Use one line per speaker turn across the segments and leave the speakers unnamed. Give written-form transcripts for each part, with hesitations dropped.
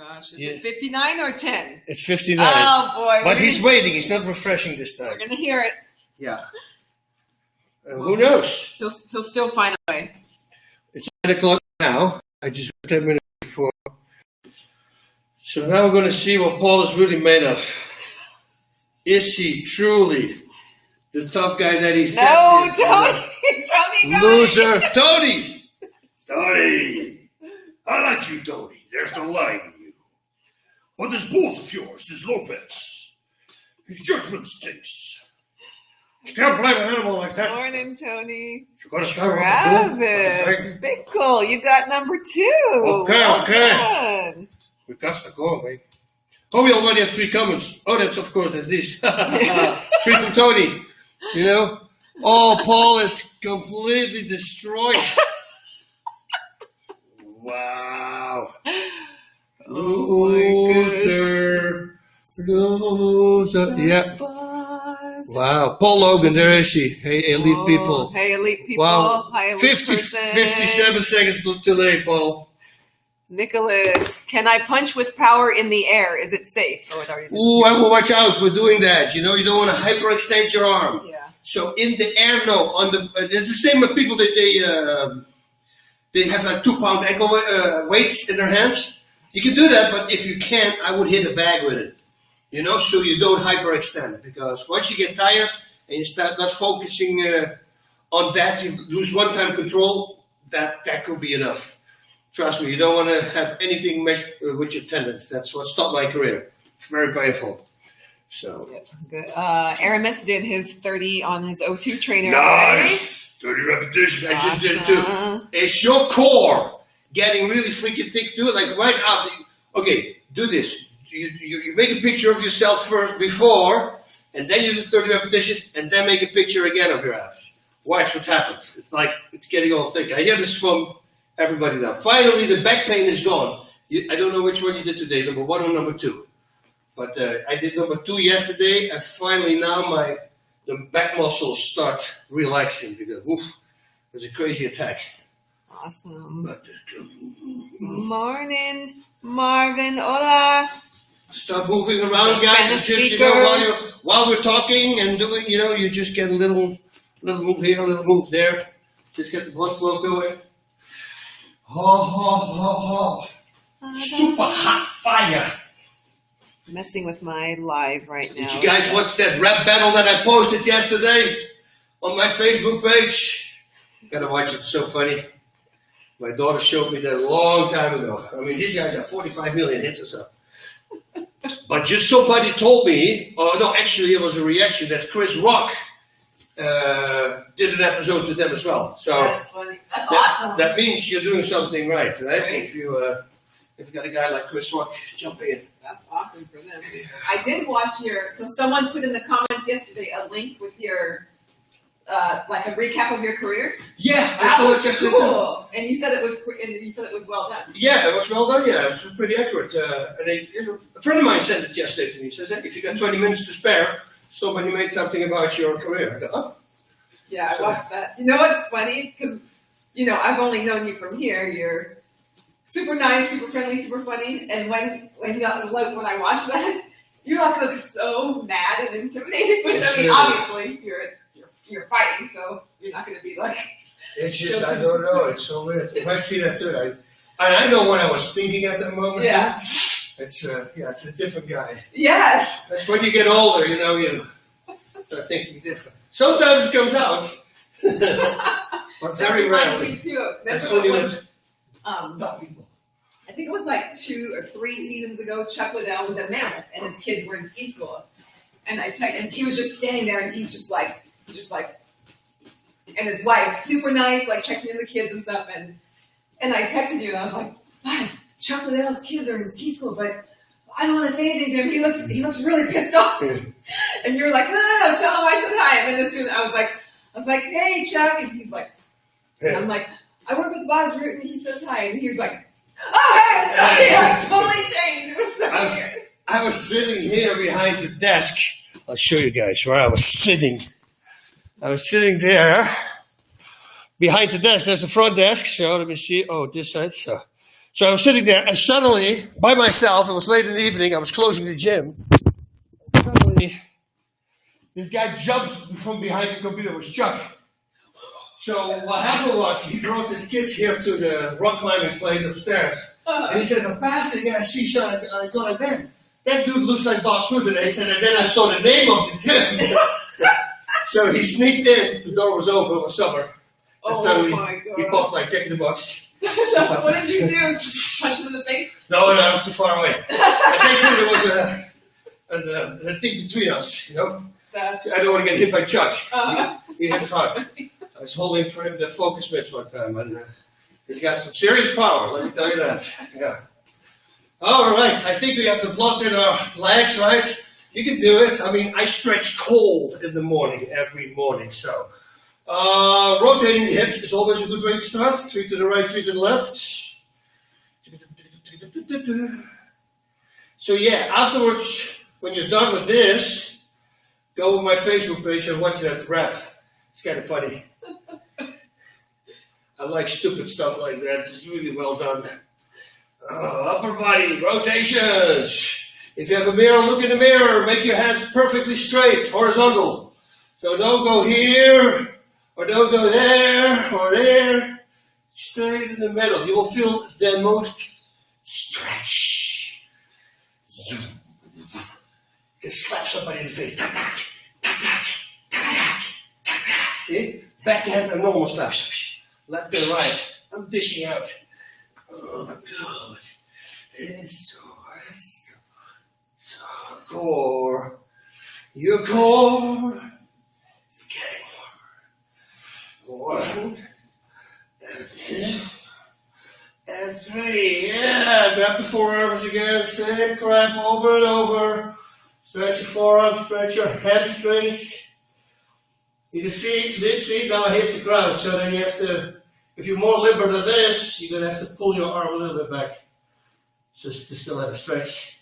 gosh. Is it 59 or 10?
It's 59.
Oh, boy.
But he's waiting. He's not refreshing this time.
We're going to hear it.
Yeah. Who knows?
He'll still find a way.
It's 9 o'clock now. I just 10 minutes before. So now we're going to see what Paul is really made of. Is he truly the tough guy that he said?
No, Tony!
Loser! Tony! Tony! I like you, Tony. There's no lying in you. But this boss of yours, this Lopez, his judgment stinks. You can't blame an animal like that.
Morning, Tony.
Travis,
Bickle, you got number 2.
Okay. We got to go, mate. Oh, we already have 3 comments. Oh, that's this. 3 from Tony. You know? Oh, Paul is completely destroyed. Wow. Loser. Yeah. Wow. Paul Logan, there is he. Hey, elite people.
Hey, elite people.
Wow.
Hi, elite
57 seconds too late, Paul.
Nicholas, can I punch with power in the air? Is it safe?
Ooh, I will watch out. We're doing that. You know, you don't want to hyperextend your arm.
Yeah.
So in the air, no. It's the same with people that they have like 2-pound ankle weights in their hands. You can do that, but if you can't, I would hit a bag with it. You know, so you don't hyperextend, because once you get tired and you start not focusing on that, you lose one-time control. That could be enough. Trust me, you don't want to have anything messed with your tendons. That's what stopped my career. It's very painful. So
good. Aramis did his 30 on his O2 trainer.
Nice, 30 repetitions. Awesome. I just did it too. It's your core getting really freaking thick. Do it like right after. Okay, do this. You make a picture of yourself first before, and then you do 30 repetitions, and then make a picture again of your abs. Watch what happens. It's like it's getting all thick. I hear this from everybody now. Finally, the back pain is gone. I don't know which one you did today, number 1 or number 2. But I did number 2 yesterday, and finally now the back muscles start relaxing because it was a crazy attack.
Awesome. Morning, Marvin. Hola.
Start moving around, guys. Just, while we're talking and doing, you just get a little move here, a little move there. Just get the blood flow going. Super hot fire.
Messing with my live right now.
Did you guys watch that rap battle that I posted yesterday on my Facebook page? Gotta watch it. It's so funny. My daughter showed me that a long time ago. I mean, these guys have 45 million hits or so. But just somebody told me, actually it was a reaction that Chris Rock did an episode with them as well. So
that's funny. That's awesome.
That means you're doing something right? If you got a guy like Chris Rock jumping in.
That's awesome for them. I did watch so someone put in the comments yesterday a link with your, like a recap of your career.
Yeah,
that was cool. And you said it was well done.
Yeah, it was well done. Yeah, it was pretty accurate. And a friend of mine sent it yesterday to me. He says, if you got 20 minutes to spare, somebody made something about your career. I go, oh.
Yeah, I watched that. You know what's funny? Because, I've only known you from here. You're super nice, super friendly, super funny. And when I watched that, you look so mad and intimidating. Which obviously you're fighting, so you're not going to be like.
It's just I don't know. It's so weird. If I see that too, I know what I was thinking at that moment.
Yeah.
It's a different guy.
Yes.
That's when you get older, you start thinking different. Sometimes it comes out, but very rarely.
Me too. That's I think it was like 2 or 3 seasons ago. Chuck Liddell was at Mammoth, and his kids were in ski school, and and he was just standing there, and he's just like, and his wife, super nice, like checking in the kids and stuff, and I texted you, and I was like, Bas, Chuck Liddell's kids are in ski school, but I don't want to say anything to him. He looks really pissed off. And you were like, no, tell him I said hi. And then as soon I was like, hey, Chuck. And he's like, and I'm like, I work with Bas Rutten. He says hi. And he was like, oh, hey. He like totally changed. It was so weird.
I was sitting here behind the desk. I'll show you guys where I was sitting. I was sitting there behind the desk. There's the front desk. So let me see. Oh, this side. So So I was sitting there, and suddenly, by myself, it was late in the evening, I was closing the gym. Suddenly, this guy jumps from behind the computer. It was Chuck. So what happened was, he brought his kids here to the rock climbing place upstairs. And he says, I'm passing, and I see something, I go like, man, that dude looks like Bas Rutten. And he said, and then I saw the name of the gym. So he sneaked in, the door was open, it was summer. And so he popped like, check in the box.
So what did you do? Punch him in the face?
No, I was too far away. Thankfully there was a thing between us, you know. I don't want to get hit by Chuck. He hits hard. I was holding for him the focus mitts one time, and he's got some serious power, let me tell you that. Yeah. All right, I think we have the blood in our legs, right? You can do it. I mean, I stretch cold in the morning, every morning, so. Rotating the hips is always a good way to start. 3 to the right, 3 to the left. So yeah, afterwards, when you're done with this, go on my Facebook page and watch that rap. It's kind of funny. I like stupid stuff like that. It's really well done. Upper body rotations. If you have a mirror, look in the mirror. Make your hands perfectly straight, horizontal. So don't go here, or don't go there, or there. Straight in the middle. You will feel the most stretch. Zoom. You slap somebody in the face. Tack, tack, tack, tack, tack, tack, tack, tack. See? Backhand and normal slaps. Left and right. I'm dishing out. Oh my God. It's so core. Your core is getting warmer. 1 and 2 and 3. Yeah, grab the forearms again. Same crap over and over. Stretch your forearms, stretch your hamstrings. You can see, now I hit the ground, so then you have to, if you're more limber than this, you're going to have to pull your arm a little bit back, just to still have a stretch,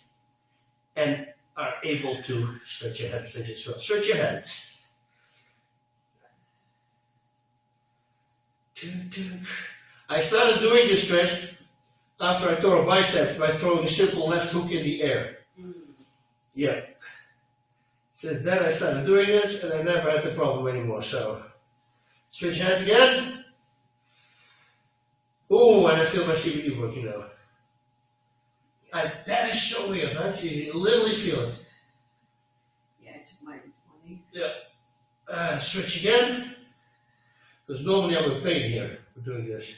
and are able to stretch your hamstrings as well. Stretch your hands. I started doing this stretch after I tore a bicep by throwing a simple left hook in the air. Yeah. Since then I started doing this and I never had the problem anymore. So switch hands again. Oh, and I feel my CBD working now. That is so weird, right? You literally feel it.
Yeah, I took mine this morning.
Yeah. Switch again. Because normally I'm in pain here for doing this.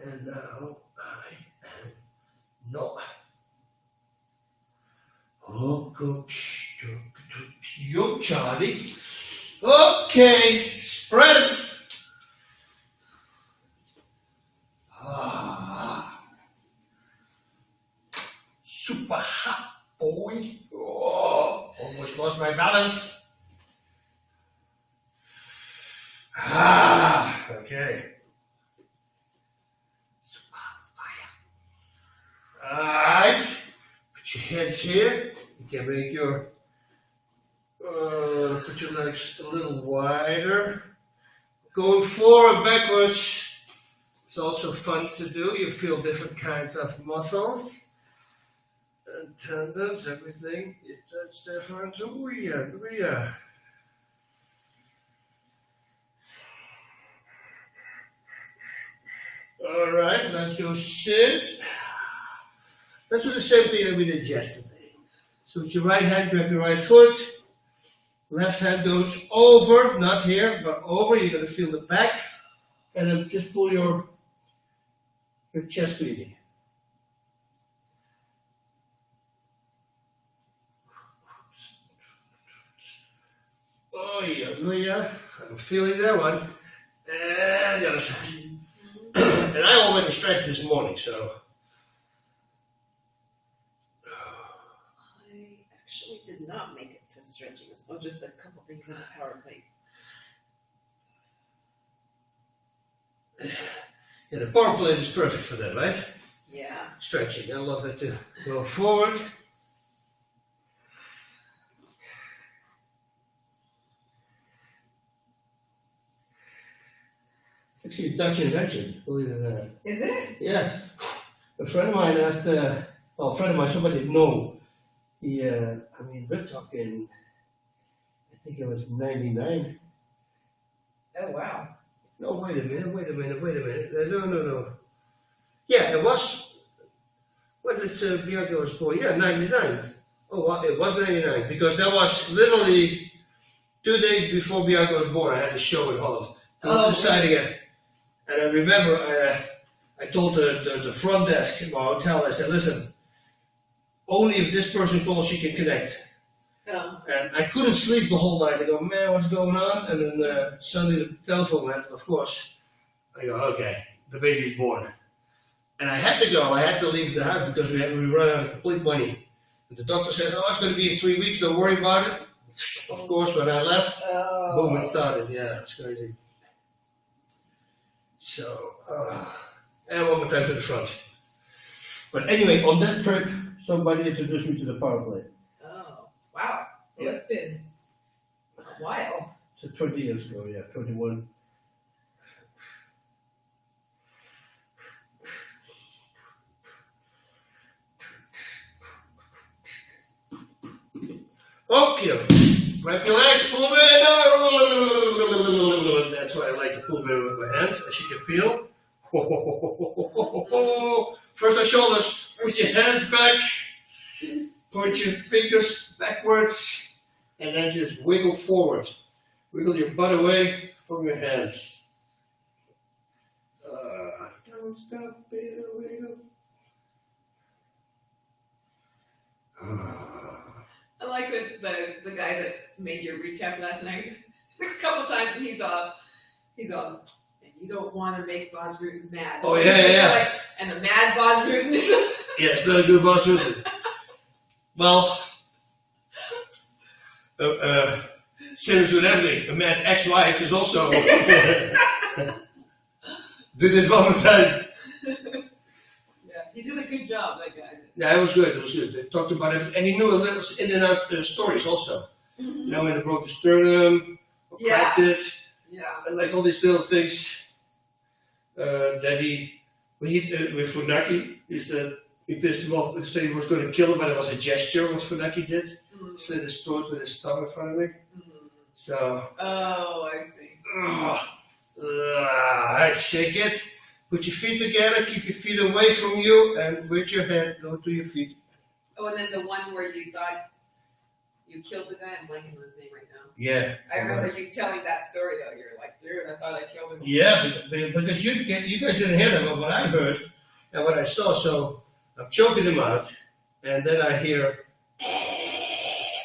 And now I am not. Oh, coach. Yo, Charlie. Okay, spread it. Super hot, boy. Oh, almost lost my balance. Okay. Super hot fire. Alright. Put your hands here. You can make your, put your legs a little wider. Going forward, backwards. It's also fun to do. You feel different kinds of muscles and tendons, everything. You touch different. Oh yeah. All right, let's go sit. Let's do the same thing that we did yesterday. So with your right hand, grab your right foot. Left hand goes over, not here, but over. You're going to feel the back. And then just pull your chest to your knee. Oh yeah. I'm feeling that one. And the other side. And I already stretched this morning, so.
I actually did not make it to stretching. Oh, just a couple things in the power plate.
Yeah, the power plate is perfect for that, right?
Yeah.
Stretching, I love that too. Go forward. It's actually a Dutch invention, believe it or not.
Is it?
Yeah. A friend of mine asked, somebody didn't know. We're talking, I think it was 99.
Oh, wow.
No, wait a minute. No. Yeah, it was, when did Bianca was born? Yeah, 99. Oh, well, it was 99, because that was literally 2 days before Bianca was born. I had a show in Holland. Go to the side again. And I remember I told the front desk in my hotel, I said, listen, only if this person calls she can connect.
Oh.
And I couldn't sleep the whole night. I go, man, what's going on? And then suddenly the telephone went, of course. I go, okay, the baby's born. And I had to go. I had to leave the house because we run out of complete money. And the doctor says, oh, it's going to be in 3 weeks. Don't worry about it. Of course, when I left, boom, it started. Yeah, it's crazy. So, and one more time to the front. But anyway, on that trip, somebody introduced me to the power play.
Oh, wow. So it's been a while.
So 20 years ago, yeah, 21. Okay, grab your legs, pull them in. That's why I like to pull them in with my hands, as you can feel. First our shoulders, put your hands back, point your fingers backwards, and then just wiggle forward. Wiggle your butt away from your hands. Don't stop, wiggle.
I like the guy that made your recap last night a couple times, and he's on. And you don't want to make Bas Rutten mad.
Oh yeah.
Like, and a mad Bas Rutten is.
Yeah, it's not a good Bas Rutten. Well, same with everything. A mad ex-wife is also. Did this one more time.
Yeah, he did a good job, that guy.
Yeah, it was good. They talked about it, and he knew a little in and out stories also.
Mm-hmm.
You know, when he broke the sternum, or cracked it, and like all these little things that he with Funaki, he said he pissed him off. He said he was going to kill him, but it was a gesture what Funaki did. Mm-hmm. Slit his throat with his thumb in front of me. Mm-hmm. So.
Oh, I see.
I shake it. Put your feet together, keep your feet away from you, and with your head, go to your feet.
Oh, and then the one where you thought you killed the guy, I'm blanking on his name right now.
Yeah.
I remember you telling that story, though. You're like, dude, I thought I killed him.
Yeah, because you guys didn't hear that, but what I heard and what I saw, so I'm choking him out, and then I hear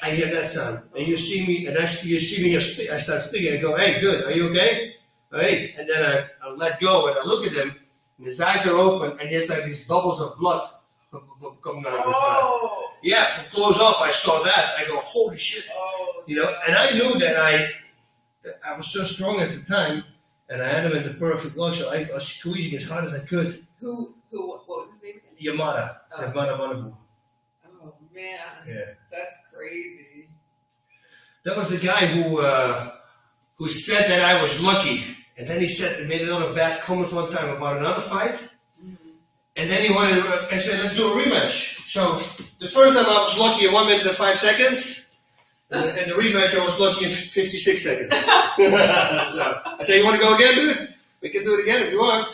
that sound. And you see me, and I start speaking. I go, hey, good, are you okay? Hey, and then I let go and I look at him, and his eyes are open, and he has like these bubbles of blood coming out of his mouth. Yeah, from close up, I saw that. I go, holy shit. You know, and I knew that I was so strong at the time, and I had him in the perfect lock, so I was squeezing as hard as I could.
What was his name again?
Yamada. Yamada Manabu.
Oh, man.
Yeah.
That's crazy.
That was the guy who said that I was lucky. And then he made another bad comment one time about another fight. Mm-hmm. And then he said, let's do a rematch. So the first time I was lucky in 1 minute and 5 seconds. And the rematch I was lucky in 56 seconds. So I say, you want to go again, dude? We can do it again if you want.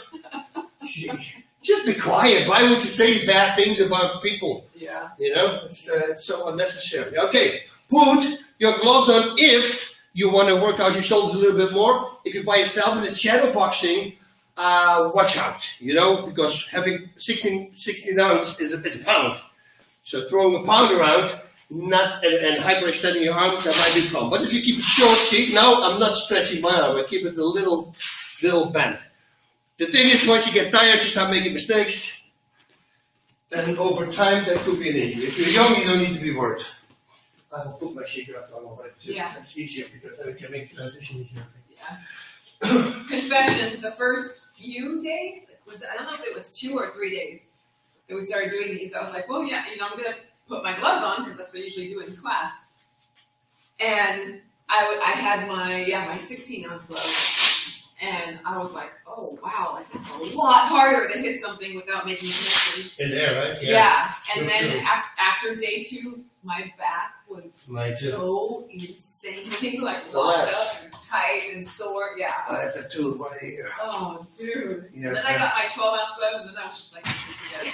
Just be quiet. Why would you say bad things about people?
Yeah.
You know, it's so unnecessary. Okay, put your gloves on if you want to work out your shoulders a little bit more. If you're by yourself and it's shadow boxing, watch out, you know, because having 16 ounce is a pound. So throwing a pound around, and hyperextending your arm, that's a big problem. But if you keep it short, see, now I'm not stretching my arm, I keep it a little bent. The thing is, once you get tired, you start making mistakes. And over time, that could be an injury. If you're young, you don't need to be worried. I will put my shaker up on over it too. Yeah. That's easier because then we can make the transition easier.
Yeah. Confession, the first few days, I don't know if it was 2 or 3 days that we started doing these. I was like, well, yeah, I'm going to put my gloves on because that's what I usually do in class. And I had my 16 ounce gloves. And I was like, oh wow, like that's a lot harder to hit something without making a noise.
In there, right?
Yeah. And
That's
then
true.
after day 2, my back was
Mine too.
so insanely like locked up and tight and sore. Yeah.
I had that too right here.
Oh, dude.
Yeah,
And then I got my 12-ounce gloves, and then I was just like, forget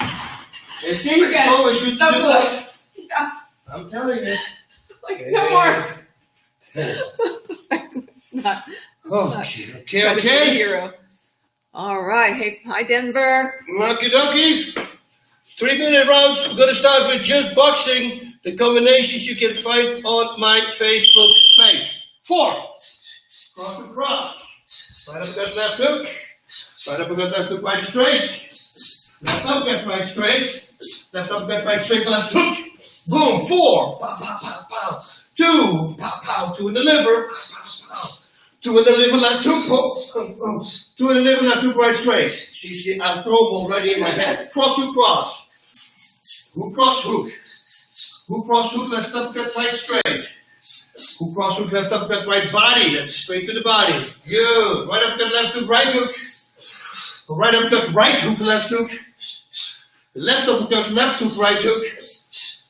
it.
You see,
Forget
it's
it.
always good to
No
do
gloves.
that.
Yeah.
I'm telling you.
Like, no more. Not
Okay,
trying to be a
okay.
hero. All right. Hey, hi, Denver.
Okie dokie. 3-minute rounds. We're going to start with just boxing. The combinations you can find on my Facebook page. 4. Cross and cross. Right uppercut, left hook. Right uppercut, left hook, right straight. Left uppercut, right straight. Left uppercut, right straight, left hook. Boom. 4. Pow, pow, pow, pow. 2. Pow, pow. 2 in the liver. 2 in the liver, left hook. Oh. 2 in the liver, left hook, right straight. See, I'll throw them already in my head. Cross hook, cross. Hook, cross, hook. Hook, cross, hook, left uppercut, right straight. Hook, cross, hook, left uppercut, right body. That's straight to the body. Good. Right uppercut, left hook, right hook. Right uppercut, right hook, left hook. Left uppercut, left hook, right hook.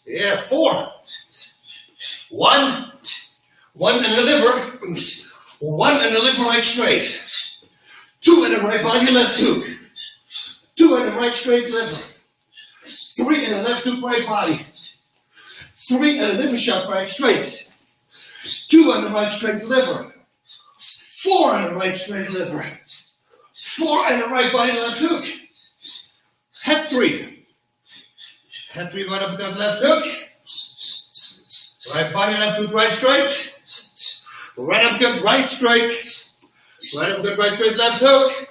Yeah, 4. 1. 1 in the liver. 1 in the liver, right straight. 2 in the right body, left hook. 2 in the right straight liver. 3 in the left hook, right body. 3 in the liver shot, right straight. 2 in the right straight liver. 4 in the right straight liver. 4 in the right body, left hook. Head 3. Head 3, right uppercut, left hook. Right body, left hook, right straight. Right uppercut, right straight. Right uppercut, right straight, left hook.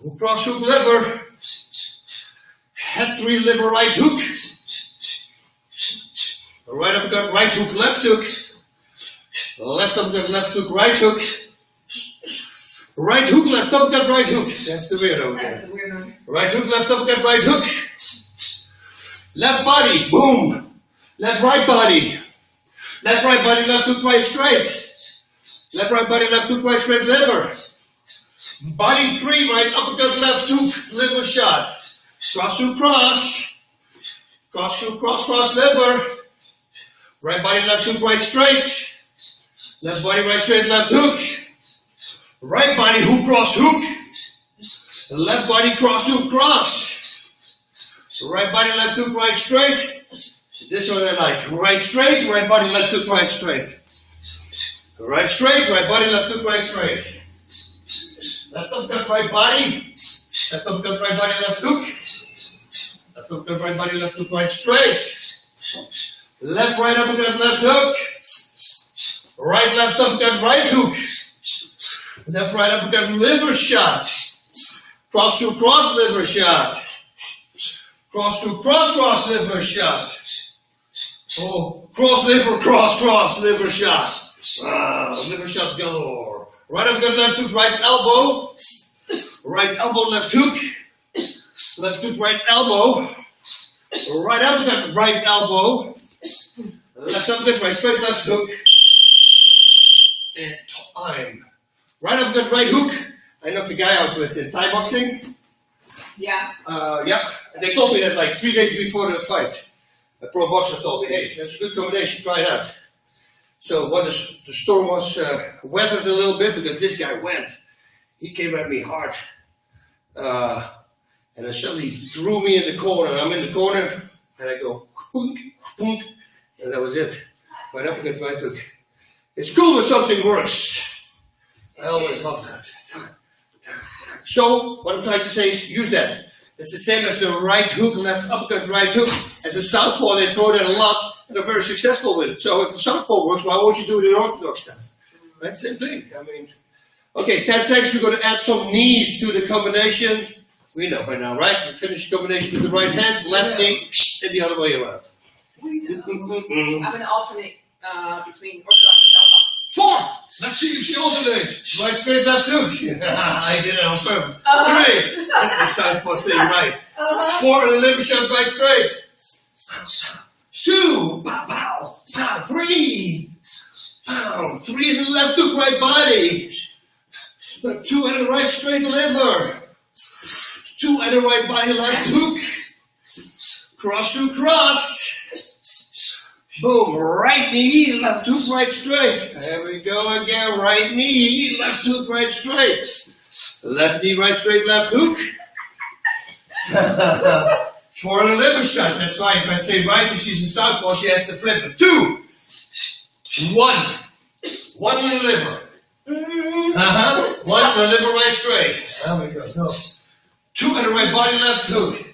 Hook, cross hook, liver. Head 3, liver, right hook. Right uppercut, right hook, left hook. Left uppercut, left hook, right hook. Right hook, left uppercut, right hook. That's the weirdo again.
That's a weird one.
Right hook, left uppercut, right hook. Left body, boom. Left right body. Left right body, left hook, right straight. Left right body, left hook, right straight, liver. Body 3, right uppercut, left hook, liver shot. Cross hook, cross. Cross hook, cross, cross, liver. Right body, left hook, right straight. Left body, right straight, left hook. Right body, hook, cross, hook. Left body, cross, hook, cross. Right body, left hook, right straight. This one I like. Right straight, right body, left hook, right straight. Right straight, right body, left hook, right straight. Left uppercut, right body. Left uppercut, right body, left hook. Left uppercut, right body, left hook, right straight. Left, right uppercut, left hook. Right, left uppercut, right hook. Left, right uppercut, liver shot. Cross hook, cross, liver shot. Cross hook, cross, cross, liver shot. Oh, cross, liver shot. Liver shots galore. Right uppercut, left hook, right elbow. Right elbow, left hook. Left hook, right elbow. Right uppercut, right elbow. Left uppercut, right straight, left hook. And time. Right uppercut, right hook. I knocked the guy out with in Thai boxing.
Yeah.
Yeah. And they told me that like 3 days before the fight. A pro boxer told me, hey, that's a good combination, try it out. So when the storm was weathered a little bit, because this guy went, he came at me hard. And then suddenly threw me in the corner. I'm in the corner, and I go, punk, punk, and that was it. Right uppercut, right hook. It's cool when something works. I always love that. So, what I'm trying to say is use that. It's the same as the right hook, left uppercut, right hook. As a southpaw, they throw that a lot, and they're very successful with it. So if the southpaw works, why won't you do it in orthodox stance? That's the same thing. I mean, okay, 10 seconds, we're going to add some knees to the combination. We know by now, right? We finish the combination with the right hand, left knee, and the other way around.
I'm going to alternate between orthodox and southpaw.
4. Let's see if she alternates. Right, straight, left hook. I did it on purpose. 3. The southpaw saying right. 4 in the liver shot, right, straight. 2. Pow, pow. Pow. 3. Pow. 3 in the left hook, right body. 2 and a right straight liver. 2 and a right body left hook. Cross to cross. Boom, right knee, left hook, right straight. There we go again, right knee, left hook, right straight. Left knee, right straight, left hook. 4 and a liver shot, that's right. If I say right and she's in southpaw, she has to flip it. 2, 1. 1 in the liver. 1 in the liver, right straight. There we go, go. 2 in the right body, left hook.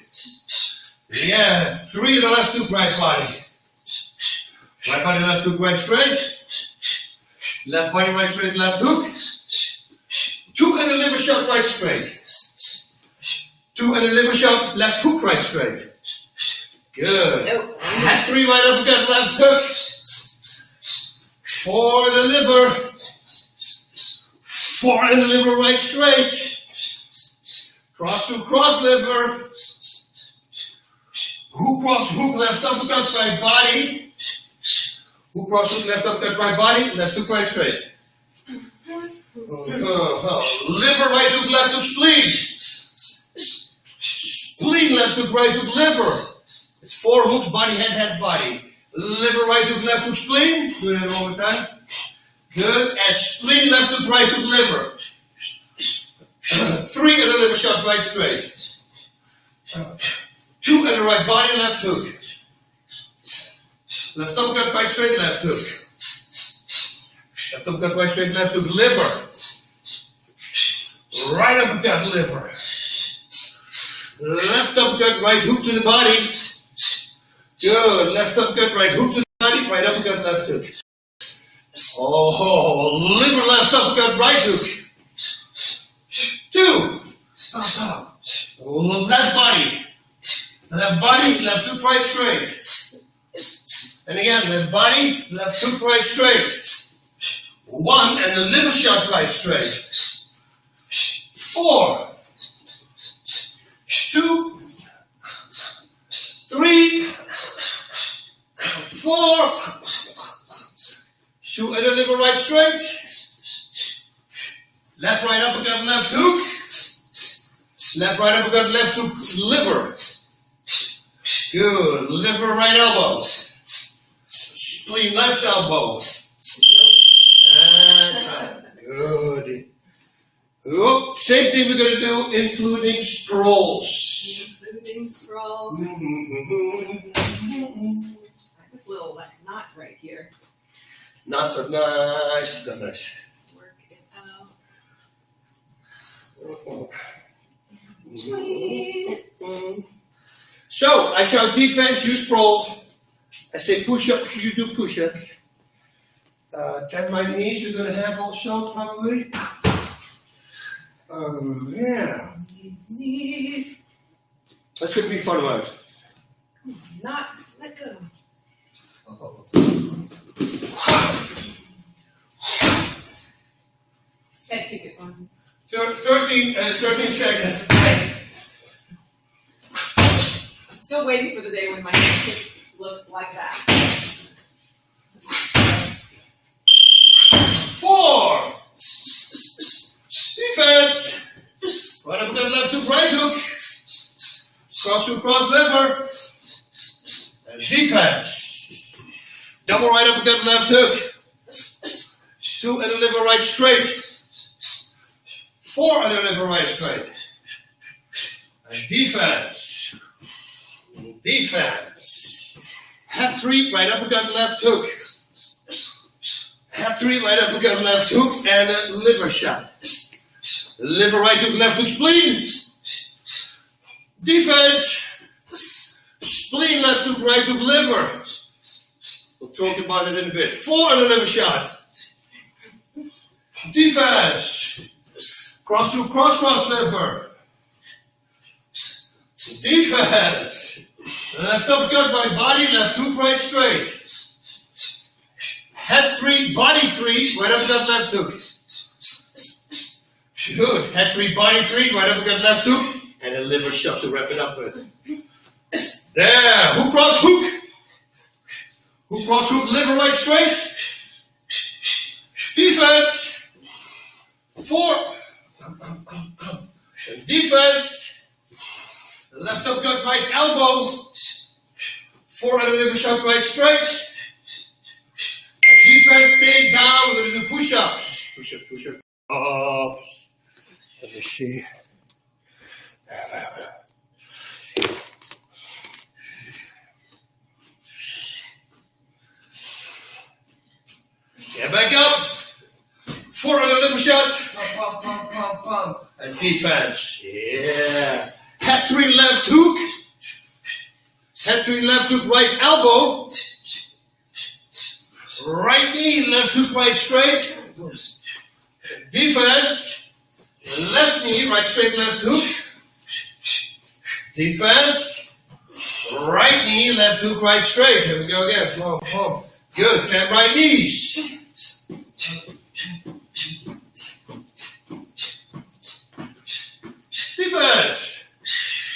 Yeah, 3 in the left hook, right body. Right body, left hook, right straight. Left body, right straight, left hook. 2 and a liver shot, right straight. 2 and a liver shot, left hook, right straight. Good. And 3 right uppercut, left hook. 4 in the liver. 4 in the liver, right straight. Cross to cross liver. Hook cross hook, left uppercut, right body. Hook cross hook, left uppercut, right body. Left hook, right straight. Liver, right hook, left hook, spleen. Spleen, left hook, right hook, liver. It's 4 hooks, body, head, body. Liver, right hook, left hook, spleen. Do that one more time. Good. And spleen, left hook, right hook, liver. 3 and a liver shot, right straight. 2 and a right body, left hook. Left uppercut, right straight, left hook. Left uppercut, right straight, left hook, liver. Right uppercut, liver. Left uppercut, right hook to the body. Good. Left uppercut, right hook to the body. Right uppercut, left hook. Oh, liver, left uppercut, right hook. 2. Left body. Left body, left hook, right straight. And again, left body, left hook, right straight. 1 and the liver shot, right straight. 4. 2. 3. 4. 2 and the liver, right straight. Left, right uppercut, left hook. Left, right uppercut, left hook, liver. Good. Liver, right elbow. Spleen, left elbow. And good. Oop, same thing we're going to do, including scrolls.
Including scrolls. This little knot right here.
Not so nice. Not nice.
Work it out.
So, I shout defense, you sprawl. I say push-ups, you do push-ups. 10 right knees we're going to have also, probably. Yeah.
Knees.
That's going to be fun, right?
Come on, not let go. Head kick it on.
13 seconds.
I'm still waiting for the day when my head kicks look like that.
4. Defense. Right uppercut, left hook, right hook. Cross hook, cross liver. And defense. Double right uppercut, left hook. 2 and a liver, right straight. 4 and a liver, right straight. And defense. Defense. Hat 3, right uppercut, left hook. Hat 3, right uppercut, left hook, and a liver shot. Liver, right hook, left hook, spleen. Defense. Spleen, left hook, right hook, liver. We'll talk about it in a bit. 4 and a liver shot. Defense. Cross hook, cross liver. Defense. Left uppercut, right body, left hook, right straight. Head 3, body 3, right uppercut, left hook. Good. Head 3, body 3, right uppercut, left hook. And a liver shot to wrap it up with. There. Hook, cross, hook. Hook, cross, hook, liver, right straight. Defense. 4. Defense. Left uppercut, right elbow. Forehand and liver shot right straight. And defense, stay down. We're going to do push-ups. Push-ups. Let me see. Get back up. Forehand and liver shot. Pump, pump, pump, pump. And defense. Yeah. Head 3 left hook. Head 3 left hook, right elbow. Right knee, left hook, right straight. Defense. Left knee, right straight, left hook. Defense. Right knee, left hook, right straight. Here we go again. Pump, pump. Good. 10 right knees. Defense.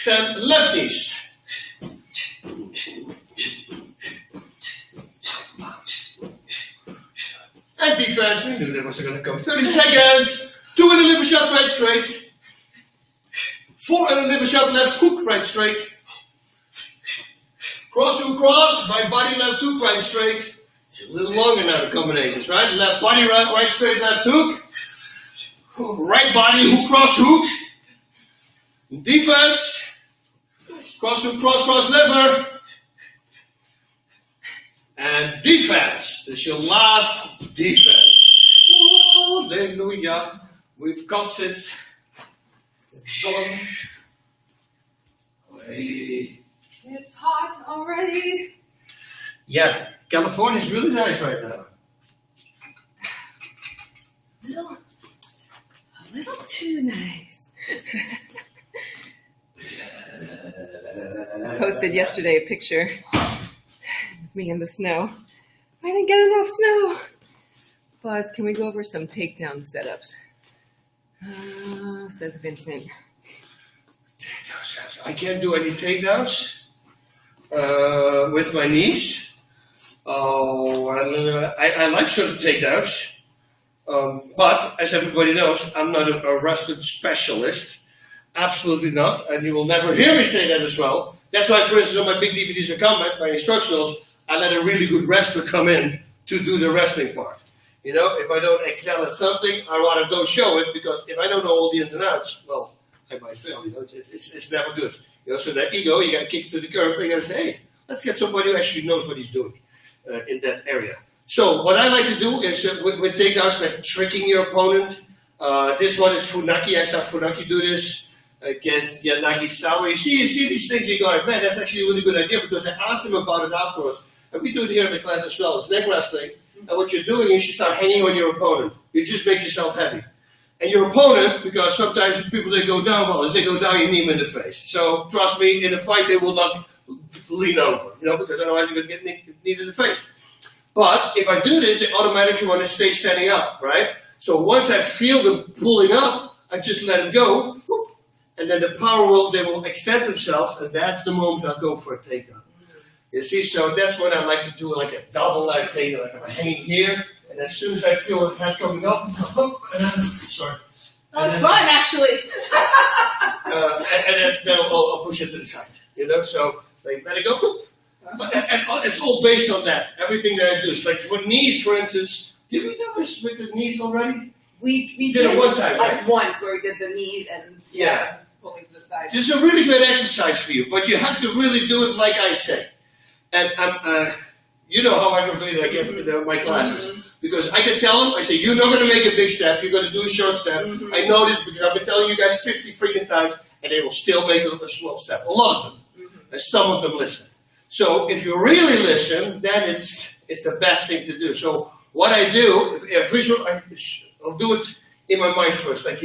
10 left knees. And defense. We knew that was going to come. 30 seconds. 2 in the liver shot, right straight. 4 in the liver shot, left hook, right straight. Cross hook, cross. Right body, left hook, right straight. It's a little longer now, the combinations, right? Left body, right straight, left hook. Right body, hook, cross, hook. Defense. Cross hook, cross liver. And defense. This is your last defense. Hallelujah. We've got it. It's done.
It's hot already.
Yeah, California is really nice right now.
A little too nice. I posted yesterday a picture of me in the snow. I didn't get enough snow. Buzz, can we go over some takedown setups? Says Vincent.
I can't do any takedowns with my knees. Oh, I like certain takedowns. But, as everybody knows, I'm not a wrestling specialist. Absolutely not. And you will never hear me say that as well. That's why, for instance, on my big DVDs or combat, my instructionals, I let a really good wrestler come in to do the wrestling part. You know, if I don't excel at something, I rather don't show it, because if I don't know all the ins and outs, well, I might fail. You know, it's never good. You know, so that ego, you got to kick it to the curb, and you got to say, hey, let's get somebody who actually knows what he's doing in that area. So what I like to do is with takedowns, like tricking your opponent. This one is Funaki. I saw Funaki do this against Yanagi Sawa. You see these things, you go, man, that's actually a really good idea, because I asked him about it afterwards. And we do it here in the class as well. It's leg wrestling. And what you're doing is you start hanging on your opponent. You just make yourself heavy. And your opponent, because sometimes people, they go down, well, as they go down, you knee them in the face. So trust me, in a fight, they will not lean over, you know, because otherwise you're going to get kneed in the face. But if I do this, they automatically want to stay standing up, right? So once I feel them pulling up, I just let them go, whoop, and then the power they will extend themselves, and that's the moment I'll go for a takedown. You see, so that's what I like to do, like a double leg takedown. Like I'm hanging here, and as soon as I feel the head coming up, and then, sorry.
That was fun, actually.
and then I'll push it to the side, you know, so like, let it go. And it's all based on that. Everything that I do is like for knees, for instance. Did we do this with the knees already?
We
did it one time, right?
Like once, where we did the knee and pulling to the side.
This is a really good exercise for you, but you have to really do it like I say. And you know how aggravated I get with my classes. Mm-hmm. Because I can tell them, I say, you're not going to make a big step, you're going to do a short step. Mm-hmm. I know this because I've been telling you guys 50 freaking times, and they will still make a slow step. A lot of them. Mm-hmm. And some of them listen. So if you really listen, then it's the best thing to do. So what I do, I'll do it in my mind first. Like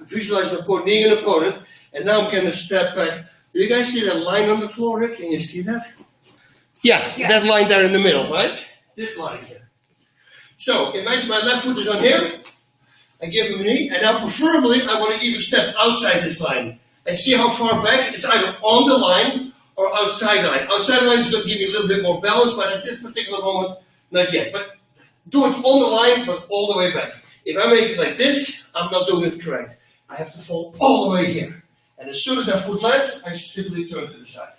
visualize an opponent, being an opponent, and now I'm going to step back. Do you guys see that line on the floor here? Can you see that? Yeah, that line there in the middle, right? This line here. So imagine my left foot is on here. I give him a knee, and now preferably I want to even step outside this line. And see how far back? It's either on the line or outside the line. Outside the line is going to give you a little bit more balance, but at this particular moment, not yet. But do it on the line, but all the way back. If I make it like this, I'm not doing it correct. I have to fall all the way here. And as soon as that foot lands, I simply turn to the side.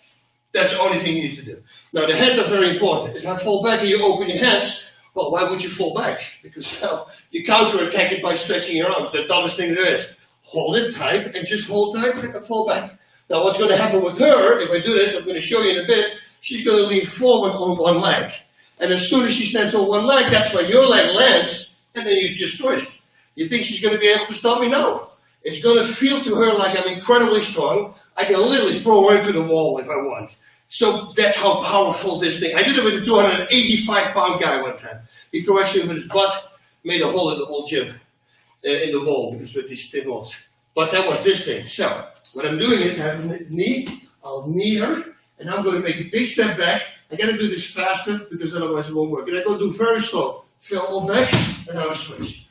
That's the only thing you need to do. Now, the hands are very important. If I fall back and you open your hands, well, why would you fall back? Because now you counter-attack it by stretching your arms. The dumbest thing there is. Hold it tight and just hold tight and fall back. Now, what's going to happen with her, if I do this, I'm going to show you in a bit, she's going to lean forward on one leg. And as soon as she stands on one leg, that's when your leg lands, and then you just twist. You think she's going to be able to stop me? No. It's going to feel to her like I'm incredibly strong. I can literally throw her into the wall if I want. So that's how powerful this thing. I did it with a 285-pound guy one time. He threw actually with his butt, made a hole in the whole gym, in the wall, because with these thin walls. But that was this thing. So what I'm doing is I have a knee, I'll knee her, and I'm going to make a big step back. I got to do this faster because otherwise it won't work. And I go do very slow. Fell all back, and I'll switch.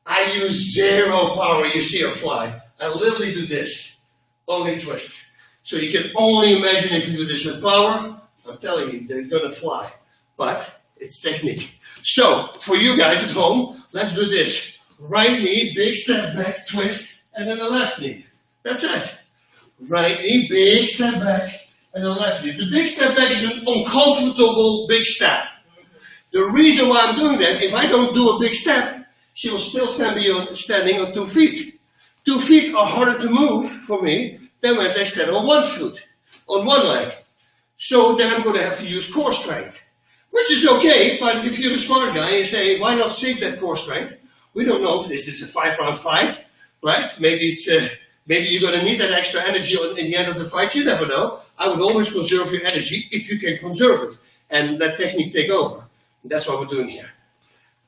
I use zero power. You see her fly. I literally do this. Only twist. So you can only imagine if you do this with power, I'm telling you, they're going to fly. But it's technique. So, for you guys at home, let's do this. Right knee, big step back, twist, and then the left knee. That's it. Right knee, big step back, and the left knee. The big step back is an uncomfortable big step. The reason why I'm doing that, if I don't do a big step, she will still standing on 2 feet. 2 feet are harder to move for me than when they stand on 1 foot, on one leg. So then I'm going to have to use core strength, which is okay, but if you're a smart guy, you say, why not save that core strength? We don't know if this is a 5-round fight, right? Maybe you're going to need that extra energy in the end of the fight. You never know. I would always conserve your energy if you can conserve it and let technique take over. And that's what we're doing here.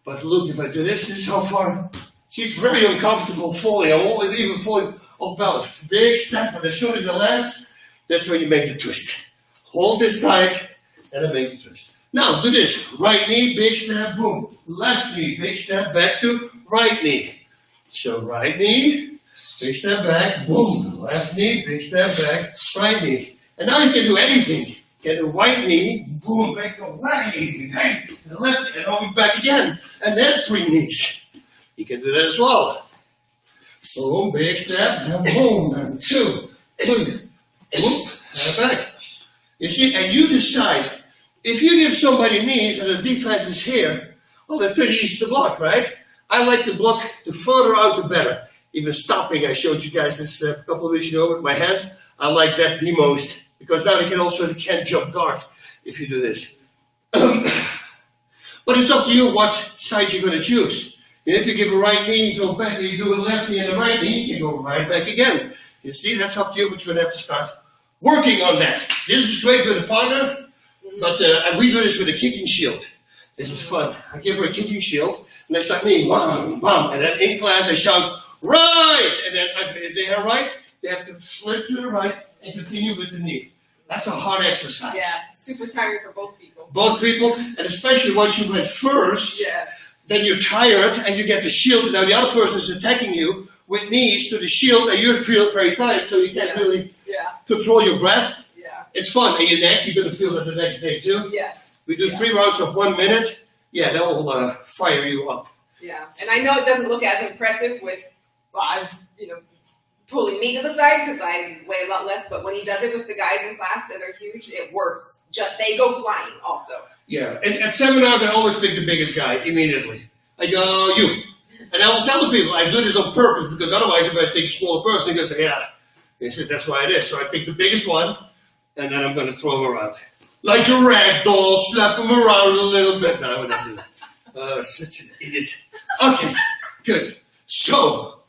But look, if I do this is how far. She's very uncomfortable falling. I'm even falling off balance. Big step, but as soon as it lands, that's when you make the twist. Hold this tight, and then make the twist. Now, do this. Right knee, big step, boom. Left knee, big step, back to right knee. So right knee, big step back, boom. Left knee, big step back, right knee. And now you can do anything. Get a right knee, boom, back to right knee, and left, and over back again. And then 3 knees. You can do that as well. Boom, big step, and boom, and 2, boom, and back. You see, and you decide, if you give somebody knees and the defense is here, well, they're pretty easy to block, right? I like to block the further out, the better. Even stopping, I showed you guys this a couple of weeks ago with my hands. I like that the most. Because now they can't jump guard if you do this. But it's up to you what side you're going to choose. And if you give a right knee, you go back, and you do a left knee and a right knee, you go right back again. You see, that's up to you, but you're going to have to start working on that. This is great with a partner, but and we do this with a kicking shield. This is fun. I give her a kicking shield, and I start knee, bam, bam, and then in class I shout, right! And then if they are right, they have to flip to the right and continue with the knee. That's a hard exercise.
Yeah, super tiring for both people.
Both people, and especially once you went first,
yes.
Then you're tired and you get the shield. Now the other person is attacking you with knees to the shield, and you feel very tight, so you can't really control your breath. Yeah. It's fun. And your neck, you're going to feel it the next day too.
Yes.
We do 3 rounds of 1 minute. Yeah, that will fire you up.
Yeah, and I know it doesn't look as impressive with Bas, pulling me to the side because I weigh a lot less, but when he does it with the guys in class that are huge, it works. They go flying also. Yeah, and at seminars, I always pick the biggest guy immediately. I go, you. And I will tell the people, I do this on purpose, because otherwise if I take a smaller person, they say, yeah. They say, that's why it is. So I pick the biggest one, and then I'm going to throw him around. Like a rag doll, slap him around a little bit. No, I wouldn't do that. Such an idiot. Okay, good. So,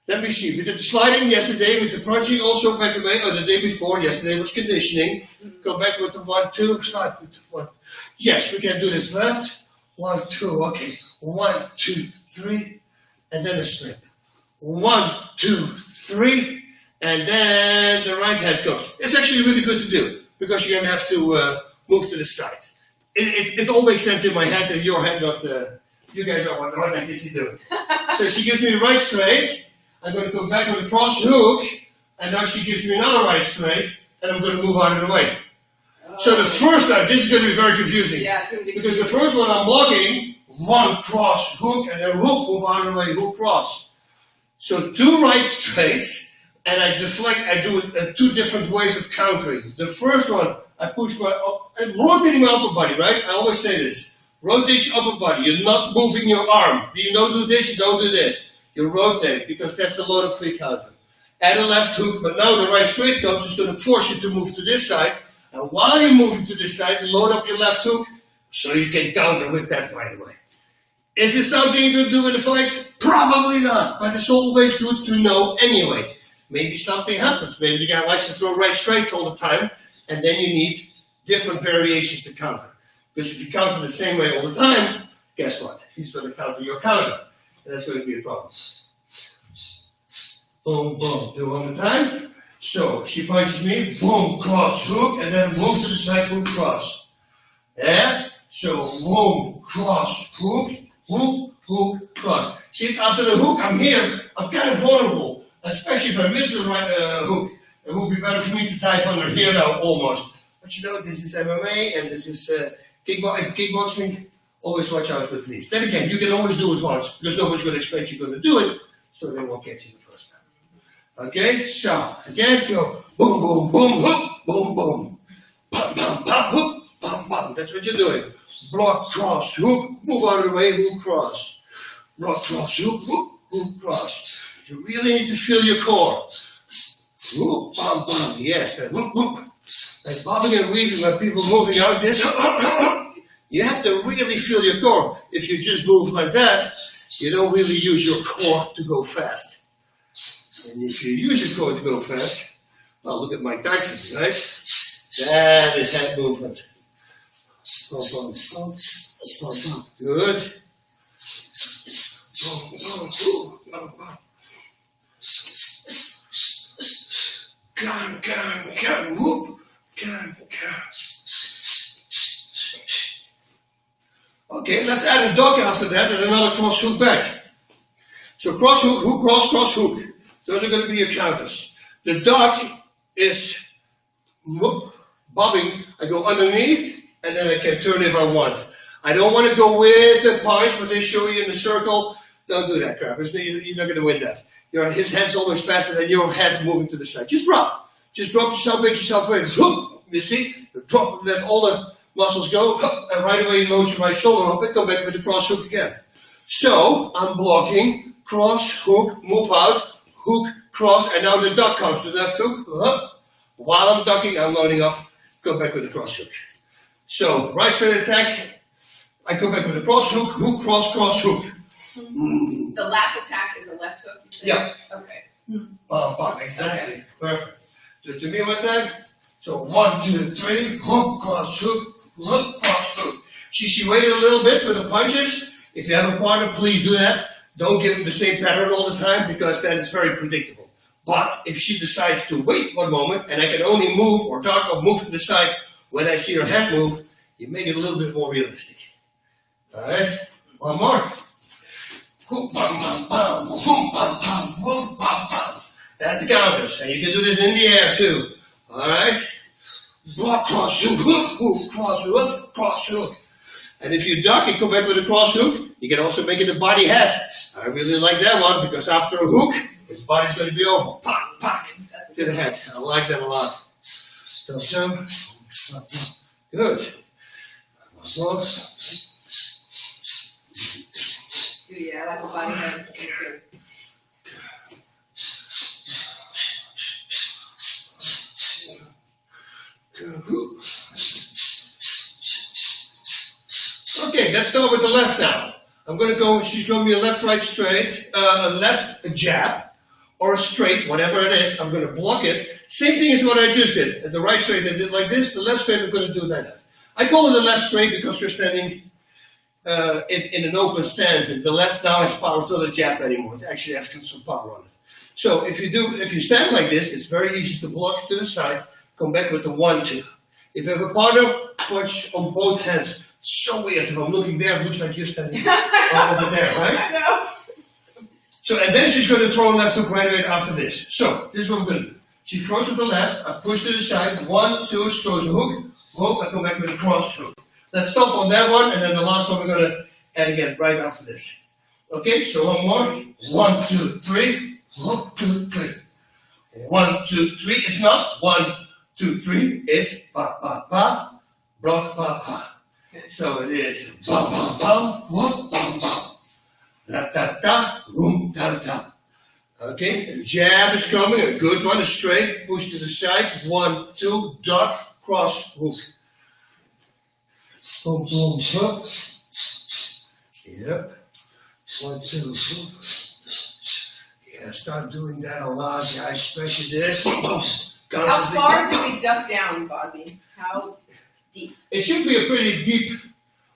let me see. We did the sliding yesterday with the punching also back away, or the day before. Yesterday was conditioning. Go back with the 1, 2, slide with the 1. Yes, we can do this left. 1, 2, okay. 1, 2, 3, and then a slip. 1, 2, 3, and then the right hand comes. It's actually really good to do, because you're going to have to move to the side. It all makes sense in my head, and your head not, you guys are wondering what is he doing. So she gives me the right straight. I'm going to go back with a cross hook, and now she gives me another right straight, and I'm going to move out of the way. So the first time, this is going to be very confusing. Yeah, it's going to be because the first one I'm blocking, 1 cross hook, and then hook, move out of the way, hook, cross.
So 2 right straights, and I deflect. I do it 2 different ways of countering. The first one, I push I'm rotating my upper body, right? I always say this. Rotate your upper body. You're not moving your arm. You don't do this, you don't do this. You rotate, because that's a load of 3 counter. Add a left hook, but now the right straight comes, it's going to force you to move to this side. And while you're moving to this side, load up your left hook, so you can counter with that right away. Is this something you can do in a fight? Probably not, but it's always good to know anyway. Maybe something happens. Maybe the guy likes to throw right straights all the time, and then you need different variations to counter. Because if you counter the same way all the time, guess what? He's going to counter your counter. And that's going to be a problem. Boom, boom. Do one more time. So she punches me, boom, cross, hook, and then move to the side, hook, cross. Yeah? So, boom, cross, hook, hook, hook, cross. See, after the hook, I'm here, I'm kind of vulnerable. Especially if I miss the right hook. It would be better for me to dive under here now, almost. But you know, this is MMA, and this is kickboxing. Always watch out with these. Then again, you can always do it once, because nobody's going to expect you're going to do it, so they won't catch you the first time. Okay, so, again, go boom, boom, boom, hook, boom, boom. Pam, pam, pam, hook, pam, pam. That's what you're doing. Block, cross, hook, move out of the way, hook, cross. Block, cross, hook, hook, cross. You really need to feel your core. Hook, pam, pam. Yes, that hook, hook. Like bobbing and weaving when people moving out this. You have to really feel your core. If you just move like that, you don't really use your core to go fast. And if you use your core to go fast, well, look at Mike Tyson, right? That is head movement. Good. Can, whoop, can. Okay, let's add a duck after that and another cross hook back. So cross hook, hook, cross hook. Those are going to be your counters. The duck is bobbing. I go underneath and then I can turn if I want. I don't want to go with the punch, but they show you in the circle. Don't do that crap. You're not going to win that. His head's always faster than your head moving to the side. Just drop. Just drop yourself, make yourself ready. You see? Drop, let all the muscles go, and right away you load your right shoulder up and go back with the cross hook again. So, I'm blocking, cross, hook, move out, hook, cross, and now the duck comes to the left hook. While I'm ducking, I'm loading up, go back with the cross hook. So, right straight attack, I go back with the cross hook, hook, cross, hook.
The last attack is a left hook, you say?
Yeah.
Okay.
Exactly. Okay. Perfect. Do me with that. So 1, 2, 3, hook, cross, hook. She waited a little bit with the punches. If you have a partner, please do that. Don't give them the same pattern all the time, because then it's very predictable. But if she decides to wait one moment, and I can only move or duck or move to the side when I see her hand move, you make it a little bit more realistic. Alright? One more. Hook, bam, bam, bam, boom, bam, bam, boom, bam, bam. That's the counters. And you can do this in the air too. Alright? Block, cross hook, hook, cross hook. And if you duck and come back with a cross hook, you can also make it a body head. I really like that one, because after a hook, his body's going to be over. Pack, to the head. I like that a lot. Good.
Yeah, I like a body head.
Okay, let's start with the left now. She's going to be a left-right straight, a left jab, or a straight, whatever it is. I'm going to block it. Same thing as what I just did. At the right straight, I did like this. The left straight, I'm going to do like that. I call it a left straight because we're standing in an open stance. And the left now has power. It's not a jab anymore. It actually has some power on it. So if you stand like this, it's very easy to block to the side. Come back with the 1, 2. If you have a partner, punch on both hands. So weird. If I'm looking there, it looks like you're standing over there, right?
I know.
So, and then she's going to throw a left hook right away after this. So, this is what I'm going to do. She throws with the left, I push to the side, 1, 2, she throws a hook, I come back with a cross hook. Let's stop on that one, and then the last one we're going to add again right after this. Okay, so one more. 1, 2, 3, 1, 2, 3. 1, 2, 3. It's not 1, 2, 3. It's ba, ba, ba, block, ba, ba. So it is ba, ba, ba, whoop, ba, ba. Da, da, da, boom, da, da. Okay, the jab is coming, a good one, a straight, push to the side, 1, 2, dot, cross, hook. Boom, boom, hook. Yep. 1, 2, hook. Yeah, start doing that a lot, guys, especially this.
How far do we duck down, Bozzy? How deep?
It should be a pretty deep.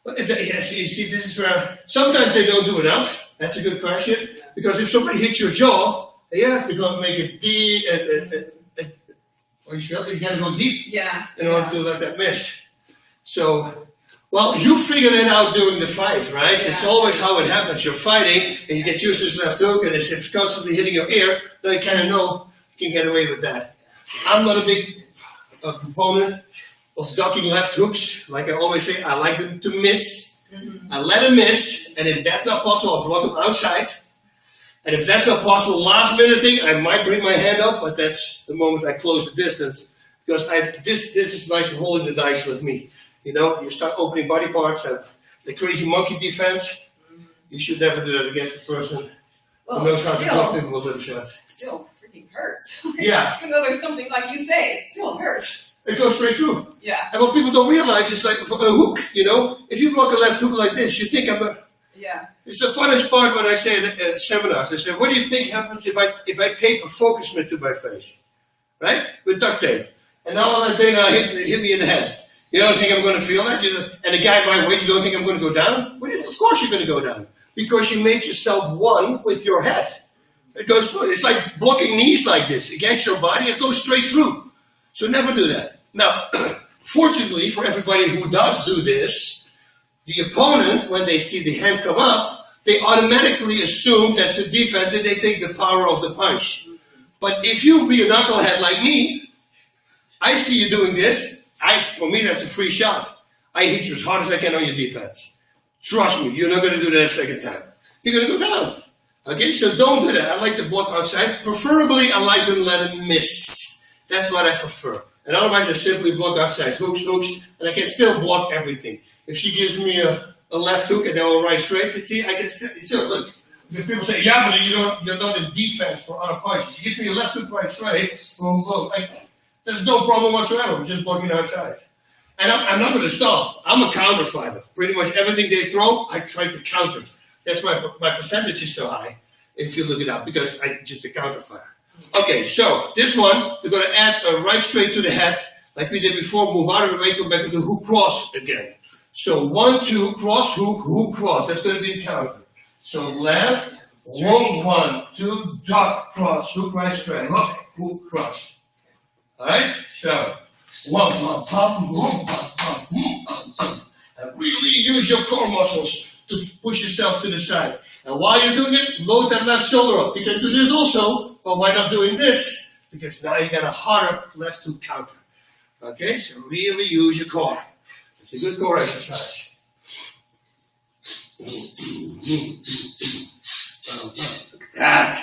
Yes, you see, this is where sometimes they don't do enough. That's a good question. Because if somebody hits your jaw, you have to go make it deep. Or you got to go deep in order to let that miss. So, well, you figured it out during the fight, right? Yeah. It's always how it happens. You're fighting, and you get used to this left hook, and it's constantly hitting your ear. Then you kind of know you can get away with that. I'm not a big proponent of ducking left hooks. Like I always say, I like them to miss. Mm-hmm. I let them miss, and if that's not possible, I'll block them outside. And if that's not possible, last minute thing, I might bring my hand up, but that's the moment I close the distance. Because this is like rolling the dice with me. You know, you start opening body parts, and the crazy monkey defense, you should never do that against a person who knows how to duck them with a little shot.
Still freaking hurts.
Yeah.
Even though there's something like you say, it still hurts.
It goes straight through.
Yeah.
And what people don't realize is like a hook, you know. If you block a left hook like this, you think I'm a...
Yeah.
It's the funnest part when I say at seminars. I say, what do you think happens if I tape a focus mitt to my face? Right? With duct tape. And now all that thing hit me in the head. You don't think I'm going to feel that? And the guy my weight, you don't think I'm going to go down? Well, of course you're going to go down. Because you make yourself one with your head. It goes through. It's like blocking knees like this against your body. It goes straight through. So never do that. Now, fortunately for everybody who does do this, the opponent, when they see the hand come up, they automatically assume that's a defense and they take the power of the punch. But if you be a knucklehead like me, I see you doing this. For me, that's a free shot. I hit you as hard as I can on your defense. Trust me, you're not going to do that a second time. You're going to go down. Okay, so don't do that. I like to block outside. Preferably, I like to let it miss. That's what I prefer. And otherwise, I simply block outside. Hooks, and I can still block everything. If she gives me a left hook and then I'll right straight, you see, I can still look. People say, yeah, but you're not in defense for other punches. She gives me a left hook, right straight, boom, boom. There's no problem whatsoever. I'm just blocking outside. And I'm not going to stop. I'm a counter fighter. Pretty much everything they throw, I try to counter. That's why my percentage is so high, if you look it up, because I'm just a counter fighter. Okay, so this one, we're going to add a right straight to the head, like we did before, move out of the way, go back to the hook cross again. So 1, 2, cross, hook, cross. That's going to be the counter. So left, 1, 2, dot, cross, hook, right straight, hook, cross. All right, so 1, and really use your core muscles to push yourself to the side. And while you're doing it, load that left shoulder up. You can do this also, but why not doing this? Because now you got a harder left hook counter. Okay, so really use your core. It's a good core exercise. Look at that.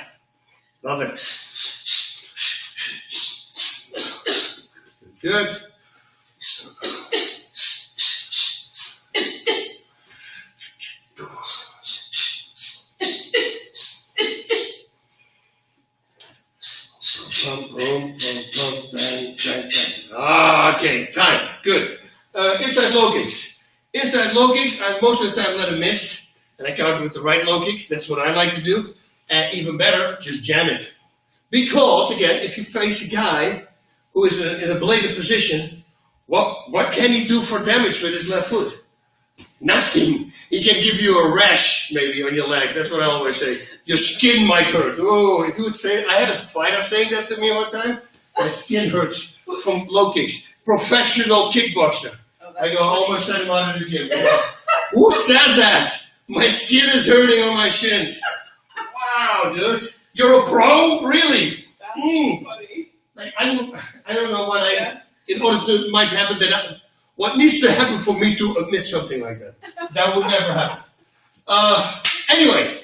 Love it. Good. Okay, time. Good. Inside low kicks. Inside low kicks, I most of the time let them miss. And I counter with the right low kick. That's what I like to do. And even better, just jam it. Because, again, if you face a guy who is in a bladed position, what can he do for damage with his left foot? Nothing. He can give you a rash, maybe, on your leg. That's what I always say. Your skin might hurt. Oh, if you would say, I had a fighter saying that to me one time. My skin hurts from low kicks. Professional kickboxer. I go, almost sent him out of the gym. Who says that? My skin is hurting on my shins. Wow, dude. You're a pro? Really?
That's funny.
Like, I don't know what in order to might happen what needs to happen for me to admit something like that. That would never happen. Anyway,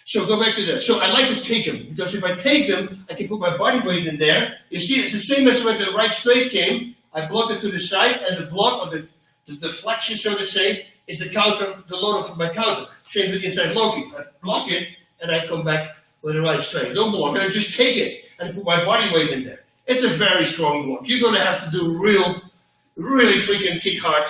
So go back to that. So I like to take them, because if I take them, I can put my body weight in there. You see, it's the same as when the right straight came. I block it to the side, and the block, or the deflection, so to say, is the counter, the load of my counter. Same with inside low kick. I block it, and I come back with the right straight. Don't block it, I just take it, and put my body weight in there. It's a very strong block. You're going to have to do really freaking kick hard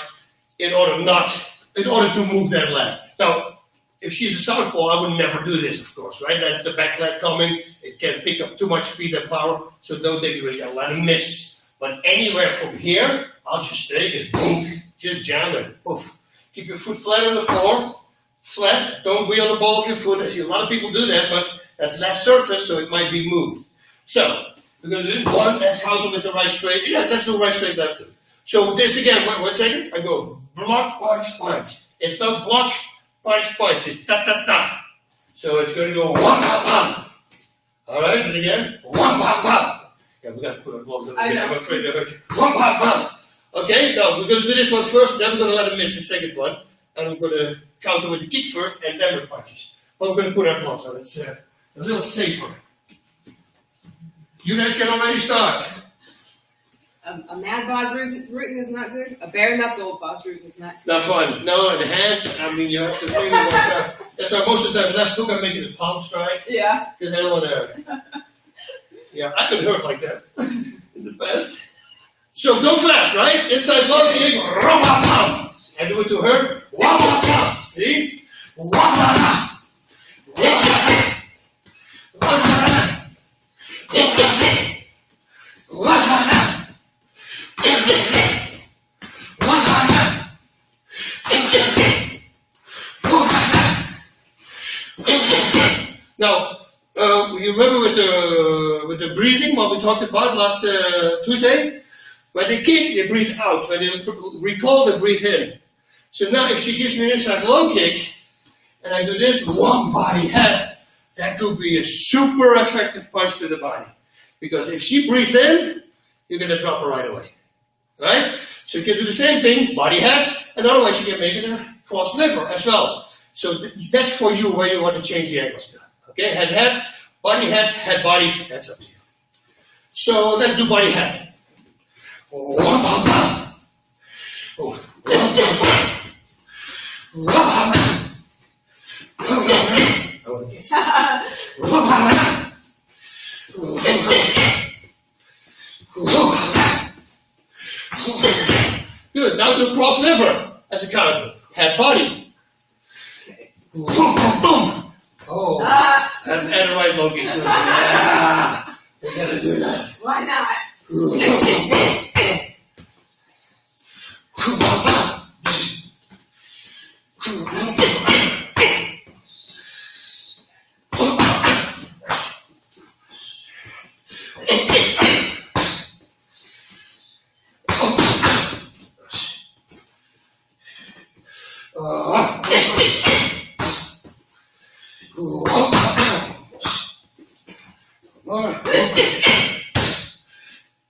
in order to move that leg. Now, if she's a southpaw, I would never do this, of course, right? That's the back leg coming. It can pick up too much speed and power, so don't take the risk. I'll let him miss. But anywhere from here, I'll just take it. Boom. Just jam it. Poof. Keep your foot flat on the floor. Flat. Don't wheel the ball of your foot. I see a lot of people do that, but that's less surface, so it might be moved. So, we're going to do one and counter with the right straight. Yeah, that's the right straight left hook. So this again, 1 second. I go block, punch, punch. It's not block, punch, punch. It's ta-ta-ta. So it's going to go one. All right, and again. One. Yeah, we got to put our gloves on again. I'm afraid to hurt you. Okay, now we're going to do this one first, then we're going to let him miss the second one. And we're going to counter with the kick first, and then with punches. But we're going to put our gloves on. It's a little safer. You guys can already start.
A mad Bas Rutten is not good. A bare knuckle Bas Rutten is not.
Not fun. No, the hands. I mean, you have to really watch out. That's why most of the time left hook I make it a palm strike.
Yeah.
Because I don't want to. Yeah, I've been hurt like that in the past. So go fast, right? Inside low kick. I do it to her. See? Now, you remember with the breathing, what we talked about last Tuesday? When they kick, they breathe out. When they recall, they breathe in. So now if she gives me an inside low kick, and I do this, one body head, that could be a super effective punch to the body. Because if she breathes in, you're going to drop her right away. Right? So you can do the same thing, body head, and otherwise you can make it a cross liver as well. So that's for you where you want to change the angles to. Okay, head, body head, body, that's up to you. So let's do body head. Good, now do cross liver as a counter. Head, body. Oh, that's at the right low kick. Yeah, we gotta do that.
Why not?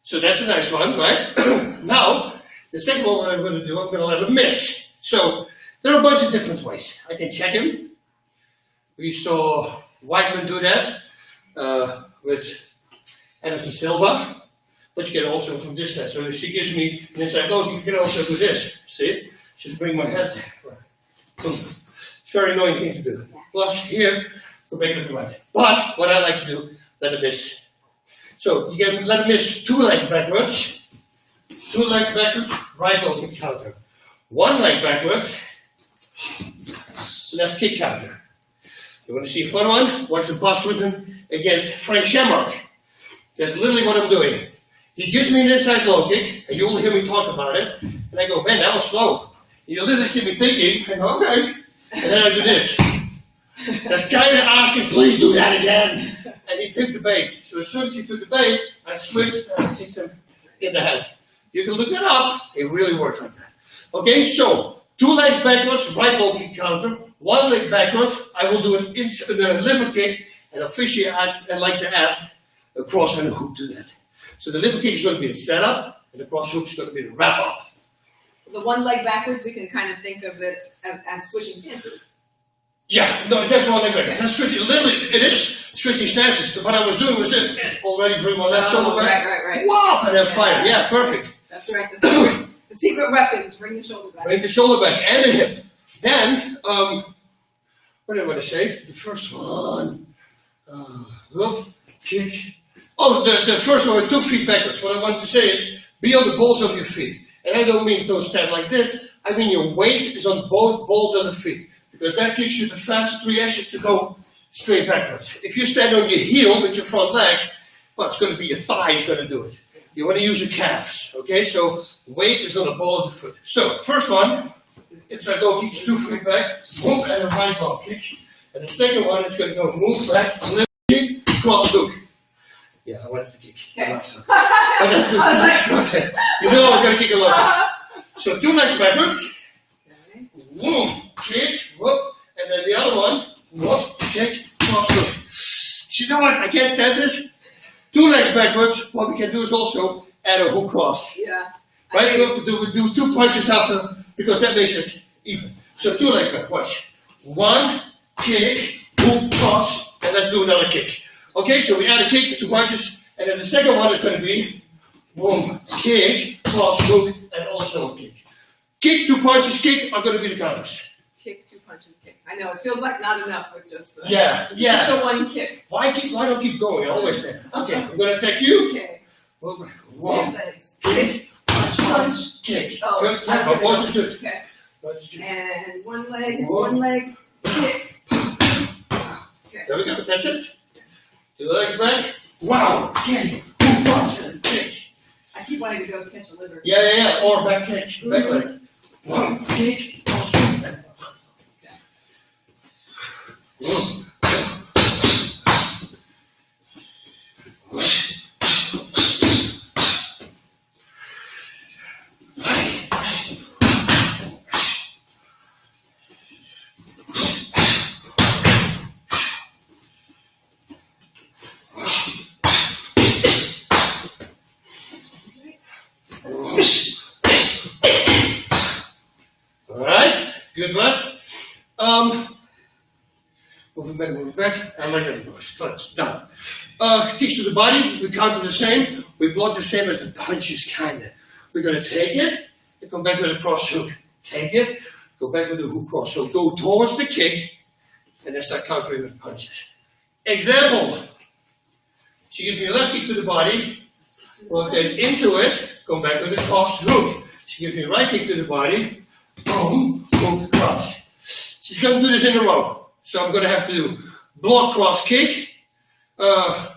So that's a nice one, right? Now, the second one, what I'm going to do, I'm going to let him miss. So there are a bunch of different ways. I can check him. We saw Whiteman do that with Anderson Silva. But you can also from this side. So if she gives me an inside low, you can also do this. See? Just bring my head. It's a very annoying thing to do. Plus here, go back to the right. But what I like to do, let him miss. So you can let him miss 2 legs backwards. 2 legs backwards, right low kick counter. 1 leg backwards, left kick counter. You want to see a fun one? Watch the Bas Rutten against Frank Shamrock. That's literally what I'm doing. He gives me an inside low kick, and you'll hear me talk about it. And I go, man, that was slow. And you'll literally see me thinking, I go, okay. And then I do this. That's kind of asking, please do that again. And he took the bait. So as soon as he took the bait, I switched and I kicked him in the head. You can look that up. It really worked like that. Okay, so 2 legs backwards, right low kick counter. 1 leg backwards. I will do a liver kick. And officially, I like to add a cross and a hook to that. So the liver kick is going to be the setup, and the cross hook is going to be the wrap up.
The 1 leg backwards, we can kind of think of it as switching stances.
Yeah, no, that's one leg back. That's switching. Literally, it is switching stances. What I was doing was this. Already bring my left shoulder back.
Right.
Wow, and then fire. Yeah, perfect.
That's right. The secret weapon to bring the shoulder back.
Bring the shoulder back and the hip. Then, what did I want to say? The first one. Look, kick. Oh, the first one with 2 feet backwards. What I want to say is be on the balls of your feet. And I don't mean don't stand like this. I mean your weight is on both balls of the feet. Because that gives you the fastest reaction to go straight backwards. If you stand on your heel with your front leg, well, it's going to be your thigh is going to do it. You want to use your calves, okay? So weight is on the ball of the foot. So first one, inside go kicks 2 feet back, move and a right ball kick. And the second one is going to go move back, lift kick, cross hook. Yeah, I wanted to kick.
Okay.
Oh, that's good. You know I was going to kick a lot. So 2 legs backwards.
Okay.
Whoop, kick, whoop, and then the other one, whoop, kick, cross hook. You know what? I can't stand this. 2 legs backwards. What we can do is also add a hook cross.
Yeah.
Right? We do 2 punches after because that makes it even. So 2 legs back. Watch. 1, kick, hook, cross, and let's do another kick. Okay, so we add a kick, 2 punches, and then the second one is going to be boom, kick, cross, hook, and also a kick. Kick, 2 punches, kick are going to be the counters.
Kick, 2 punches, kick. I know, it feels like not enough with just the...
Yeah.
Just the 1 kick.
Why don't keep going? I always say. Okay, I'm going to attack you.
Okay.
1,
2 legs. Kick, punch,
kick.
Oh,
Good.
that's
But 1
good.
is good.
Okay.
1 is good.
And 1 leg, 1 leg, kick. Okay.
There we go. That's it. 2 legs back. Wow. Kick. 2 punches. Kick.
I keep wanting to go catch a liver.
Yeah. Or back kick. Back leg. 1 kick. Cross hook. Alright, good one. Moving back, and like that. Done. Kicks to the body, we counter the same. We block the same as the punches, kinda. We're gonna take it, and come back with a cross hook. Take it, go back with the hook cross. So go towards the kick, and then start countering with punches. Example. She gives me a left kick to the body, rotate into it, come back with a cross hook. She gives me a right kick to the body, boom, hook, cross. She's going to do this in a row. So I'm going to have to do block, cross, kick, block,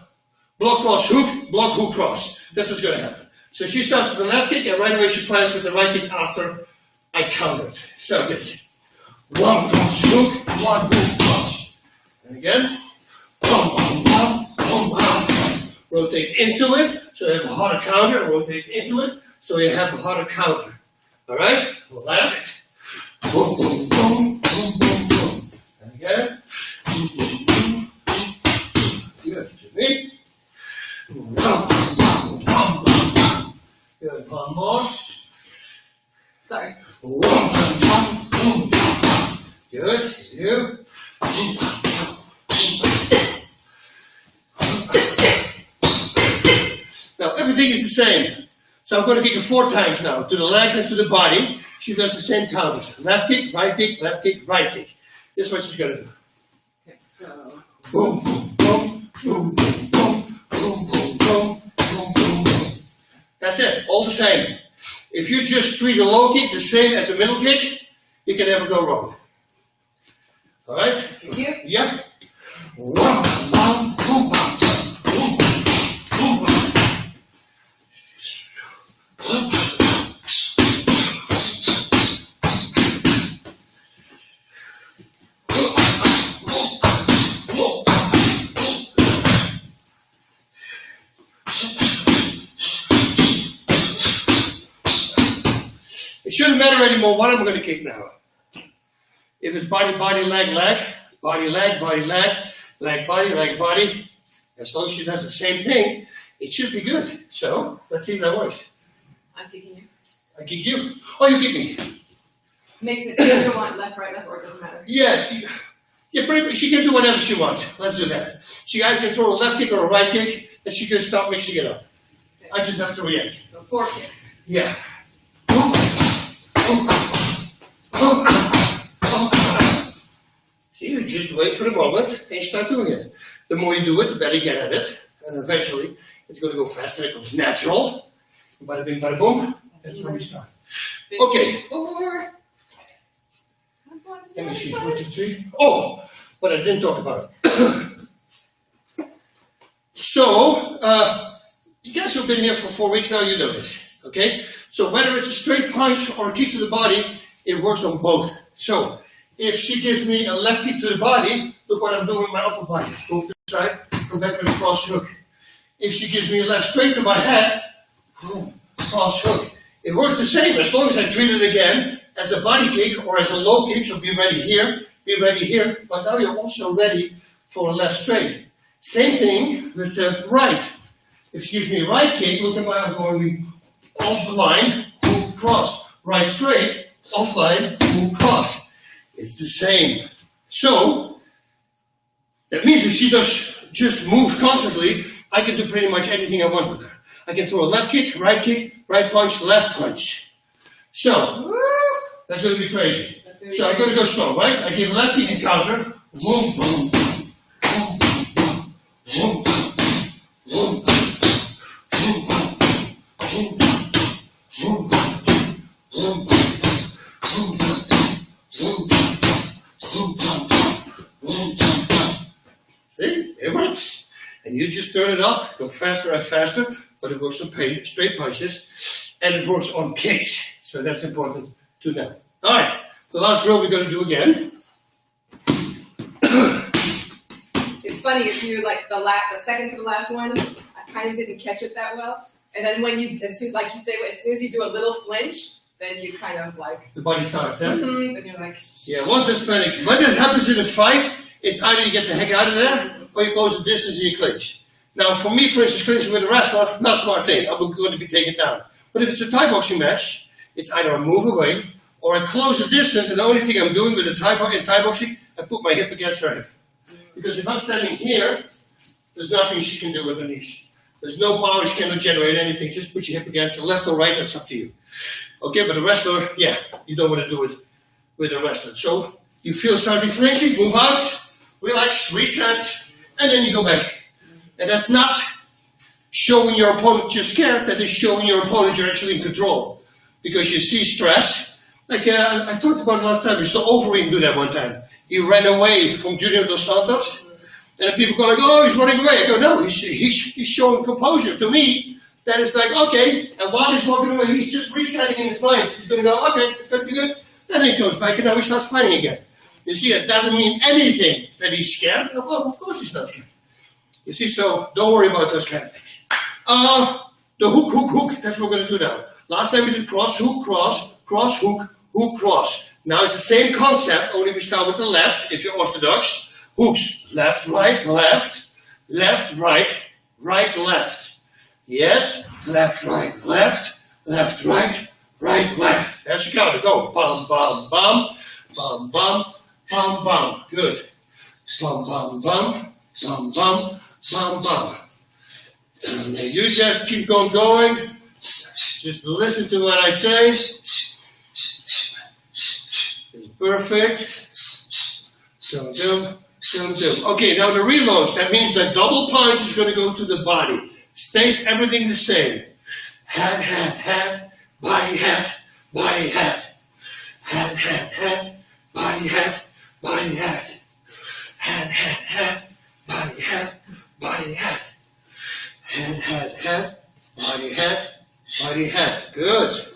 cross, hook, block, hook, cross. That's what's going to happen. So she starts with the left kick, and right away she fires with the right kick after I counter it. So this. 1 cross, hook, 1 hook, cross. And again. Boom, boom, boom, boom, boom. Rotate into it, so you have a harder counter. Rotate into it, so you have a harder counter. All right? Left. Boom, boom, boom, boom, boom, boom. And again. Boom, boom, boom, boom. Good. To me. Boom, boom, boom, boom, boom. Good. 1 more.
Sorry.
Boom, boom, boom, boom, boom. Good. You. Now everything is the same. So I'm going to kick it 4 times now, to the legs and to the body. She does the same counters. Left kick, right kick, left kick, right kick. This is what she's going to do.
Okay, so...
Boom, boom, boom, boom, boom, boom, boom, boom, boom, boom, boom, boom. That's it, all the same. If you just treat a low kick the same as a middle kick, you can never go wrong. All right?
Thank you.
Yep. 1, 1, 2, 1. It shouldn't matter anymore what I'm going to kick now. If it's body, body, leg, leg, body, leg, body, leg, leg, body, leg, body, as long as she does the same thing, it should be good. So, let's see if that works.
I'm kicking you.
I kick you. Oh, you kick me.
Makes it either one, left, or it doesn't matter.
Yeah, Yeah, pretty much. She can do whatever she wants. Let's do that. She either can throw a left kick or a right kick, and she can stop mixing it up.
Okay.
I just have to react.
So 4 kicks.
Yeah. See, you just wait for the moment and you start doing it. The more you do it, the better you get at it. And eventually, it's going to go faster. It becomes natural. Bada bing, bada boom. That's where we start. Okay.
4.
Let me see. 1, 2, 3. Oh, but I didn't talk about it. So, you guys who've been here for 4 weeks now, you know this. Okay? So, whether it's a straight punch or a kick to the body, it works on both. So, if she gives me a left kick to the body, look what I'm doing with my upper body. Go to the side, come back with a cross hook. If she gives me a left straight to my head, boom, cross hook. It works the same as long as I treat it again as a body kick or as a low kick. So be ready here, but now you're also ready for a left straight. Same thing with the right. If she gives me a right kick, look at my arm going off the line, move cross. Right straight, off line, move cross. It's the same. So, that means if she does just move constantly, I can do pretty much anything I want with her. I can throw a left kick, right punch, left punch. So, that's going to be crazy. So I'm going to go slow, right? I give a left kick and counter. Boom, boom, boom, boom, boom, boom, boom, boom, boom. See? It works. And you just turn it up, go faster and faster, but it works on straight punches, and it works on kicks. So that's important to know. Alright, the last drill we're going to do again.
It's funny, if you like the second to the last one, I kind of didn't catch it that well. And then when you, like you say, as soon as you do a little flinch, then you kind of like...
The body starts, yeah?
Mm-hmm, and you're like...
Yeah, once there's panic. When that happens in a fight, it's either you get the heck out of there, or you close the distance and you clinch. Now, for me, for instance, clinching with a wrestler, not a smart thing. I'm going to be taken down. But if it's a Thai boxing match, it's either I move away, or I close the distance, and the only thing I'm doing with in Thai boxing, I put my hip against her hip. Because if I'm standing here, there's nothing she can do with her knees. There's no power, she cannot generate anything. Just put your hip against the left or right, that's up to you. Okay, but a wrestler, yeah, you don't want to do it with a wrestler. So, you feel starting flinching, move out, relax, reset, and then you go back. And that's not showing your opponent you're scared, that is showing your opponent you're actually in control. Because you see stress. Like I talked about last time, you saw Overeem do that one time. He ran away from Junior Dos Santos. And people go like, oh, he's running away. I go, no, he's showing composure. To me, that is like, okay. And while he's walking away, he's just resetting in his mind. He's going to go, okay, it's going to be good. And then he goes back and now he starts fighting again. You see, it doesn't mean anything that he's scared. Well, of course he's not scared. You see, so don't worry about those kind of things. The hook, that's what we're going to do now. Last time we did cross, hook, hook, cross. Now it's the same concept, only we start with the left, if you're orthodox. Hooks, left, right, left, right, left. Yes, left, right, left, right, left. That's your counter. Go. Bum, bum, bum, bum, bum, bum, bum. Good. Bum, bum, bum, bum, bum, bum, bum. And you just keep going. Just listen to what I say. It's perfect. Okay, now the reloads. That means the double punch is going to go to the body. Stays everything the same. Head, body, head, body, head. Head, body, head, body, head. Head, body, head, body, head. Head, body, head, body, head. Good.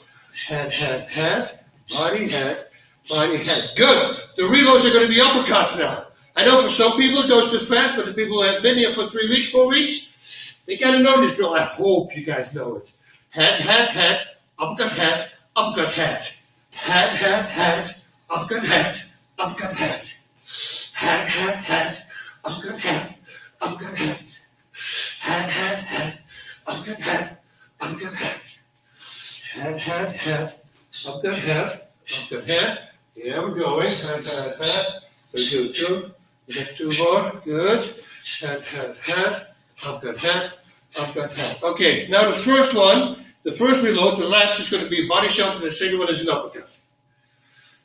Head, body, head, body, head. Good. The reloads are going to be uppercuts now. I know for some people it goes too fast, but the people who have been here for 3 weeks, 4 weeks, they kind of know this drill. I hope you guys know it. Head, uppercut, head, uppercut, head. Head, uppercut, head, uppercut, head. Head, uppercut, head, uppercut, head. Head, uppercut, head, uppercut, head. Head, uppercut, head, uppercut, head. Here we're going. Head. 2, You got 2 more. Good. Head, head, head. Uppercut, head. Uppercut, head. Okay, now the first one, the first reload, the left is going to be a body shot, and the second one is an uppercut.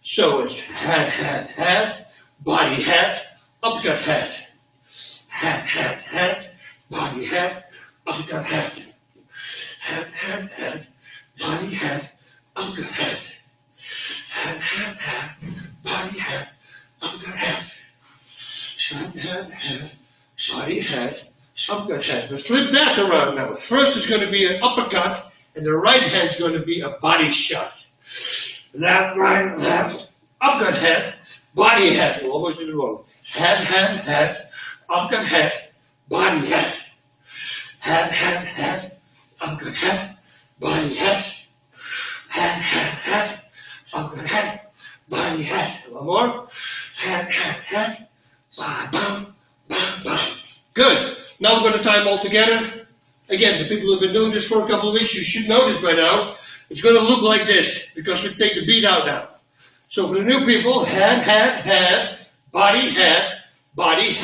So it's head, head, head, body, head, uppercut, head. Head, head, head, body, head, uppercut, head. Head, head, head, body, head, uppercut, head. Head, head, head, body, head, uppercut, head. Head, head, head, body, head, uppercut, head. Let's flip that around now. First is going to be an uppercut, and the right hand is going to be a body shot. Left, right, left, uppercut, head, body, head. We almost did it wrong. Head, head, head, uppercut, head, body, head. Head, head, head, uppercut, head, body, head. Head, head, head, uppercut, head, body, head. One more. Head, head, head, bam, bam, bam, bam. Good. Now we're going to tie them all together. Again, the people who have been doing this for a couple of weeks, you should know this by now. It's going to look like this because we take the beat out now. So for the new people, head, head, head, body, head, uppercut,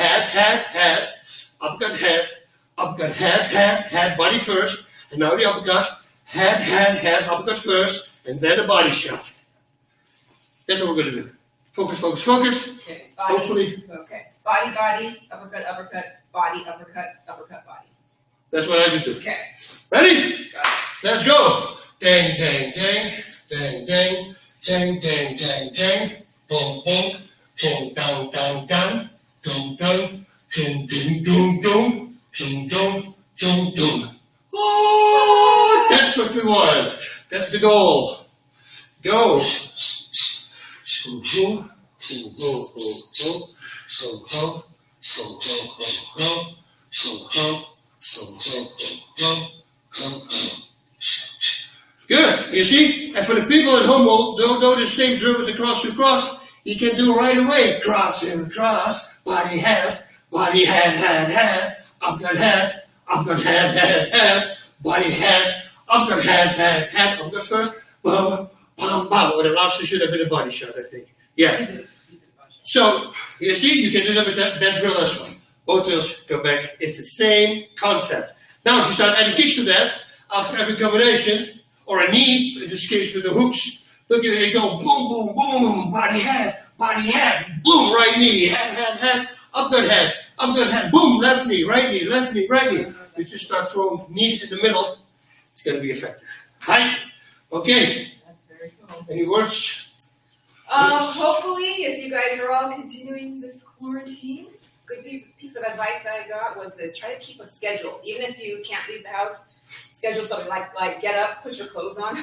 head, body first, and now the uppercut, head, uppercut first, and then a body shot. That's what we're going to do. Focus, focus, focus.
Okay, body.
Hopefully.
Okay, body, uppercut, body, uppercut, body.
That's what I do too.
Okay.
Ready? Let's go. Dang, dang, dang, dang, dang, dang, dang, dang, dang, boom, boom, boom, down, down, down, doom, doom, doom, doom, doom, doom, doom, doom, doom, doom. Oh, that's what we want. That's the goal. Go. Good. You see? And for the people at home who don't know the same drill with the cross to cross, you can do right away. Cross and cross, body, head, head, uppercut, head, body, head, uppercut, head, uppercut first, bam, bam, bam. Well, the last should have been a body shot, I think. Yeah. So, you see, you can do that with that drill as well. Both drills go back. It's the same concept. Now, if you start adding kicks to that, after every combination, or a knee, in this case with the hooks, look at it, you go boom, boom, boom, body, head, boom, right knee, head, uppercut, head, boom, left knee, right knee, left knee, right knee. You just start throwing knees in the middle, it's going to be effective. Right? Okay.
That's very cool.
Any words?
Hopefully, as you guys are all continuing this quarantine, good piece of advice I got was to try to keep a schedule. Even if you can't leave the house, schedule something like get up, put your clothes on,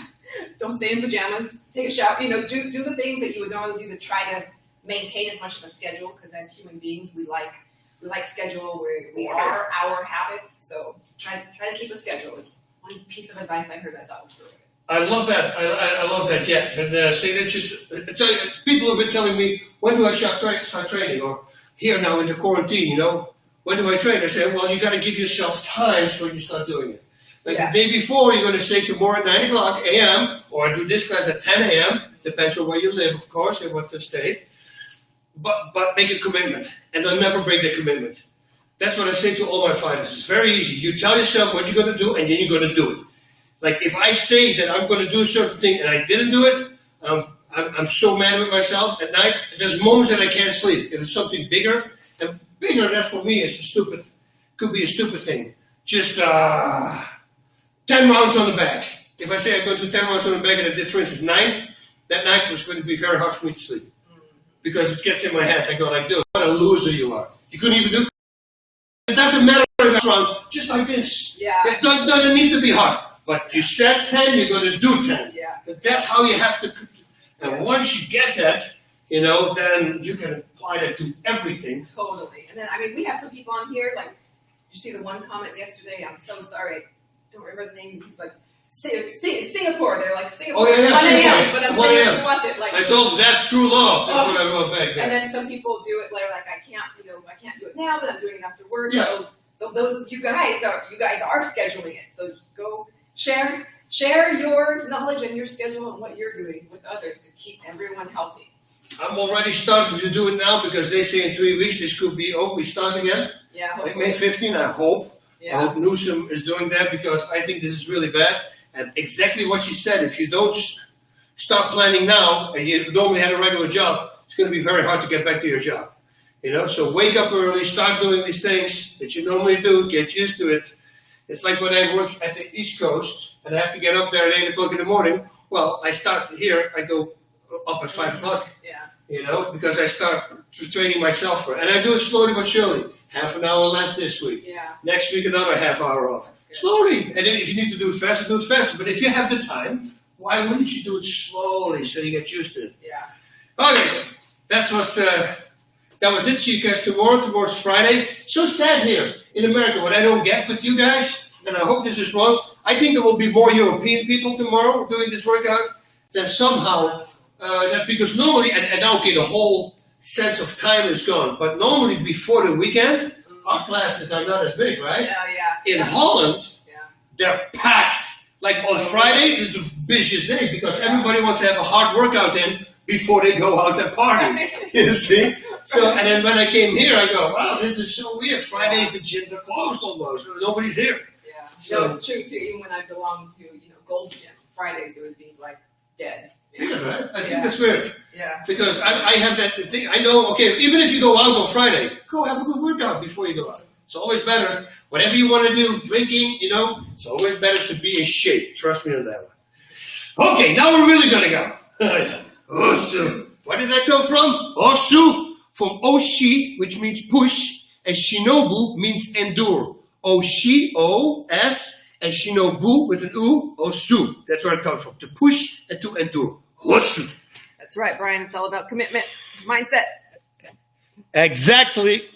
don't stay in pajamas, take a shower, do the things that you would normally do to try to maintain as much of a schedule, because as human beings, we like schedule, we are our habits, so try to keep a schedule is one piece of advice I heard I thought was really good.
I love that. I love that. Yeah, and say that just I tell you, people have been telling me, when do I start training? Or here now in the quarantine, when do I train? I say, well, you got to give yourself time so you start doing it. Like the day before, you're going to say tomorrow at 9 o'clock a.m. or I do this class at 10 a.m. Depends on where you live, of course, and what the state. But make a commitment, and don't never break that commitment. That's what I say to all my fighters. It's very easy. You tell yourself what you're going to do, and then you're going to do it. Like if I say that I'm going to do a certain thing and I didn't do it, I'm so mad with myself at night. There's moments that I can't sleep. If it's something bigger, and bigger than that for me is could be a stupid thing. Just 10 rounds on the back. If I say I'm going to do 10 rounds on the back and I did, for instance, 9, that night was going to be very hard for me to sleep. Because it gets in my head. I go like, dude, what a loser you are. You couldn't even do it. It doesn't matter if it's round, just like this.
Yeah.
It doesn't need to be hard. But you said 10, you're going to do 10.
Yeah.
But that's how you have to. And once you get that, then you can apply that to everything.
Totally. And then, we have some people on here, like, you see the one comment yesterday, I'm so sorry, I don't remember the name, he's like, Singapore, they're like, Singapore,
oh, yeah,
1 a.m.,
Singapore.
but I'm saying to watch it. Like,
I told them that's true love. That's what I wrote back there.
And then some people do it like I can't do it now, but I'm doing it after work.
Yeah.
So those you guys are scheduling it. So just go share your knowledge and your schedule and what you're doing with others to keep everyone healthy.
I'm already starting to do it now because they say in 3 weeks this could be we start again.
Yeah,
Like May 15, I hope.
Yeah.
I hope Newsom is doing that because I think this is really bad. And exactly what she said, if you don't start planning now and you normally had a regular job, it's going to be very hard to get back to your job. You know, so wake up early, start doing these things that you normally do, get used to it. It's like when I work at the East Coast and I have to get up there at 8 o'clock in the morning. Well, I start here, I go up at 5 o'clock.
Yeah.
You know, because I start training myself for it. And I do it slowly but surely. Half an hour less this week.
Yeah.
Next week, another half hour off. Slowly. And then if you need to do it faster, do it faster. But if you have the time, why wouldn't you do it slowly so you get used to it?
Yeah.
Okay. That was it. See you guys tomorrow. Tomorrow's Friday. So sad here in America. What I don't get with you guys, and I hope this is wrong, I think there will be more European people tomorrow doing this workout than somehow... because normally, and now, okay, the whole sense of time is gone, but normally before the weekend, our classes are not as big, right?
Yeah.
In Holland, they're packed. Like on Friday is the busiest day because everybody wants to have a hard workout in before they go out and party. You see? So, and then when I came here, I go, wow, this is so weird. Fridays, the gyms are closed almost. Nobody's here.
Yeah.
So,
No, it's true, too. Even when I belonged to, Gold Gym, Fridays, it would be, like, dead.
Yeah, right? I think that's weird.
Yeah.
Because I have that thing. I know, okay, even if you go out on Friday, go have a good workout before you go out. It's always better. Whatever you want to do, drinking, it's always better to be in shape. Trust me on that one. Okay, now we're really going to go. Osu. Where did that come from? Osu. From Oshi, which means push, and Shinobu means endure. Oshi, O-S, and Shinobu with an U, Osu. That's where it comes from. To push and to endure. Osu.
That's right, Brian. It's all about commitment, mindset.
Exactly.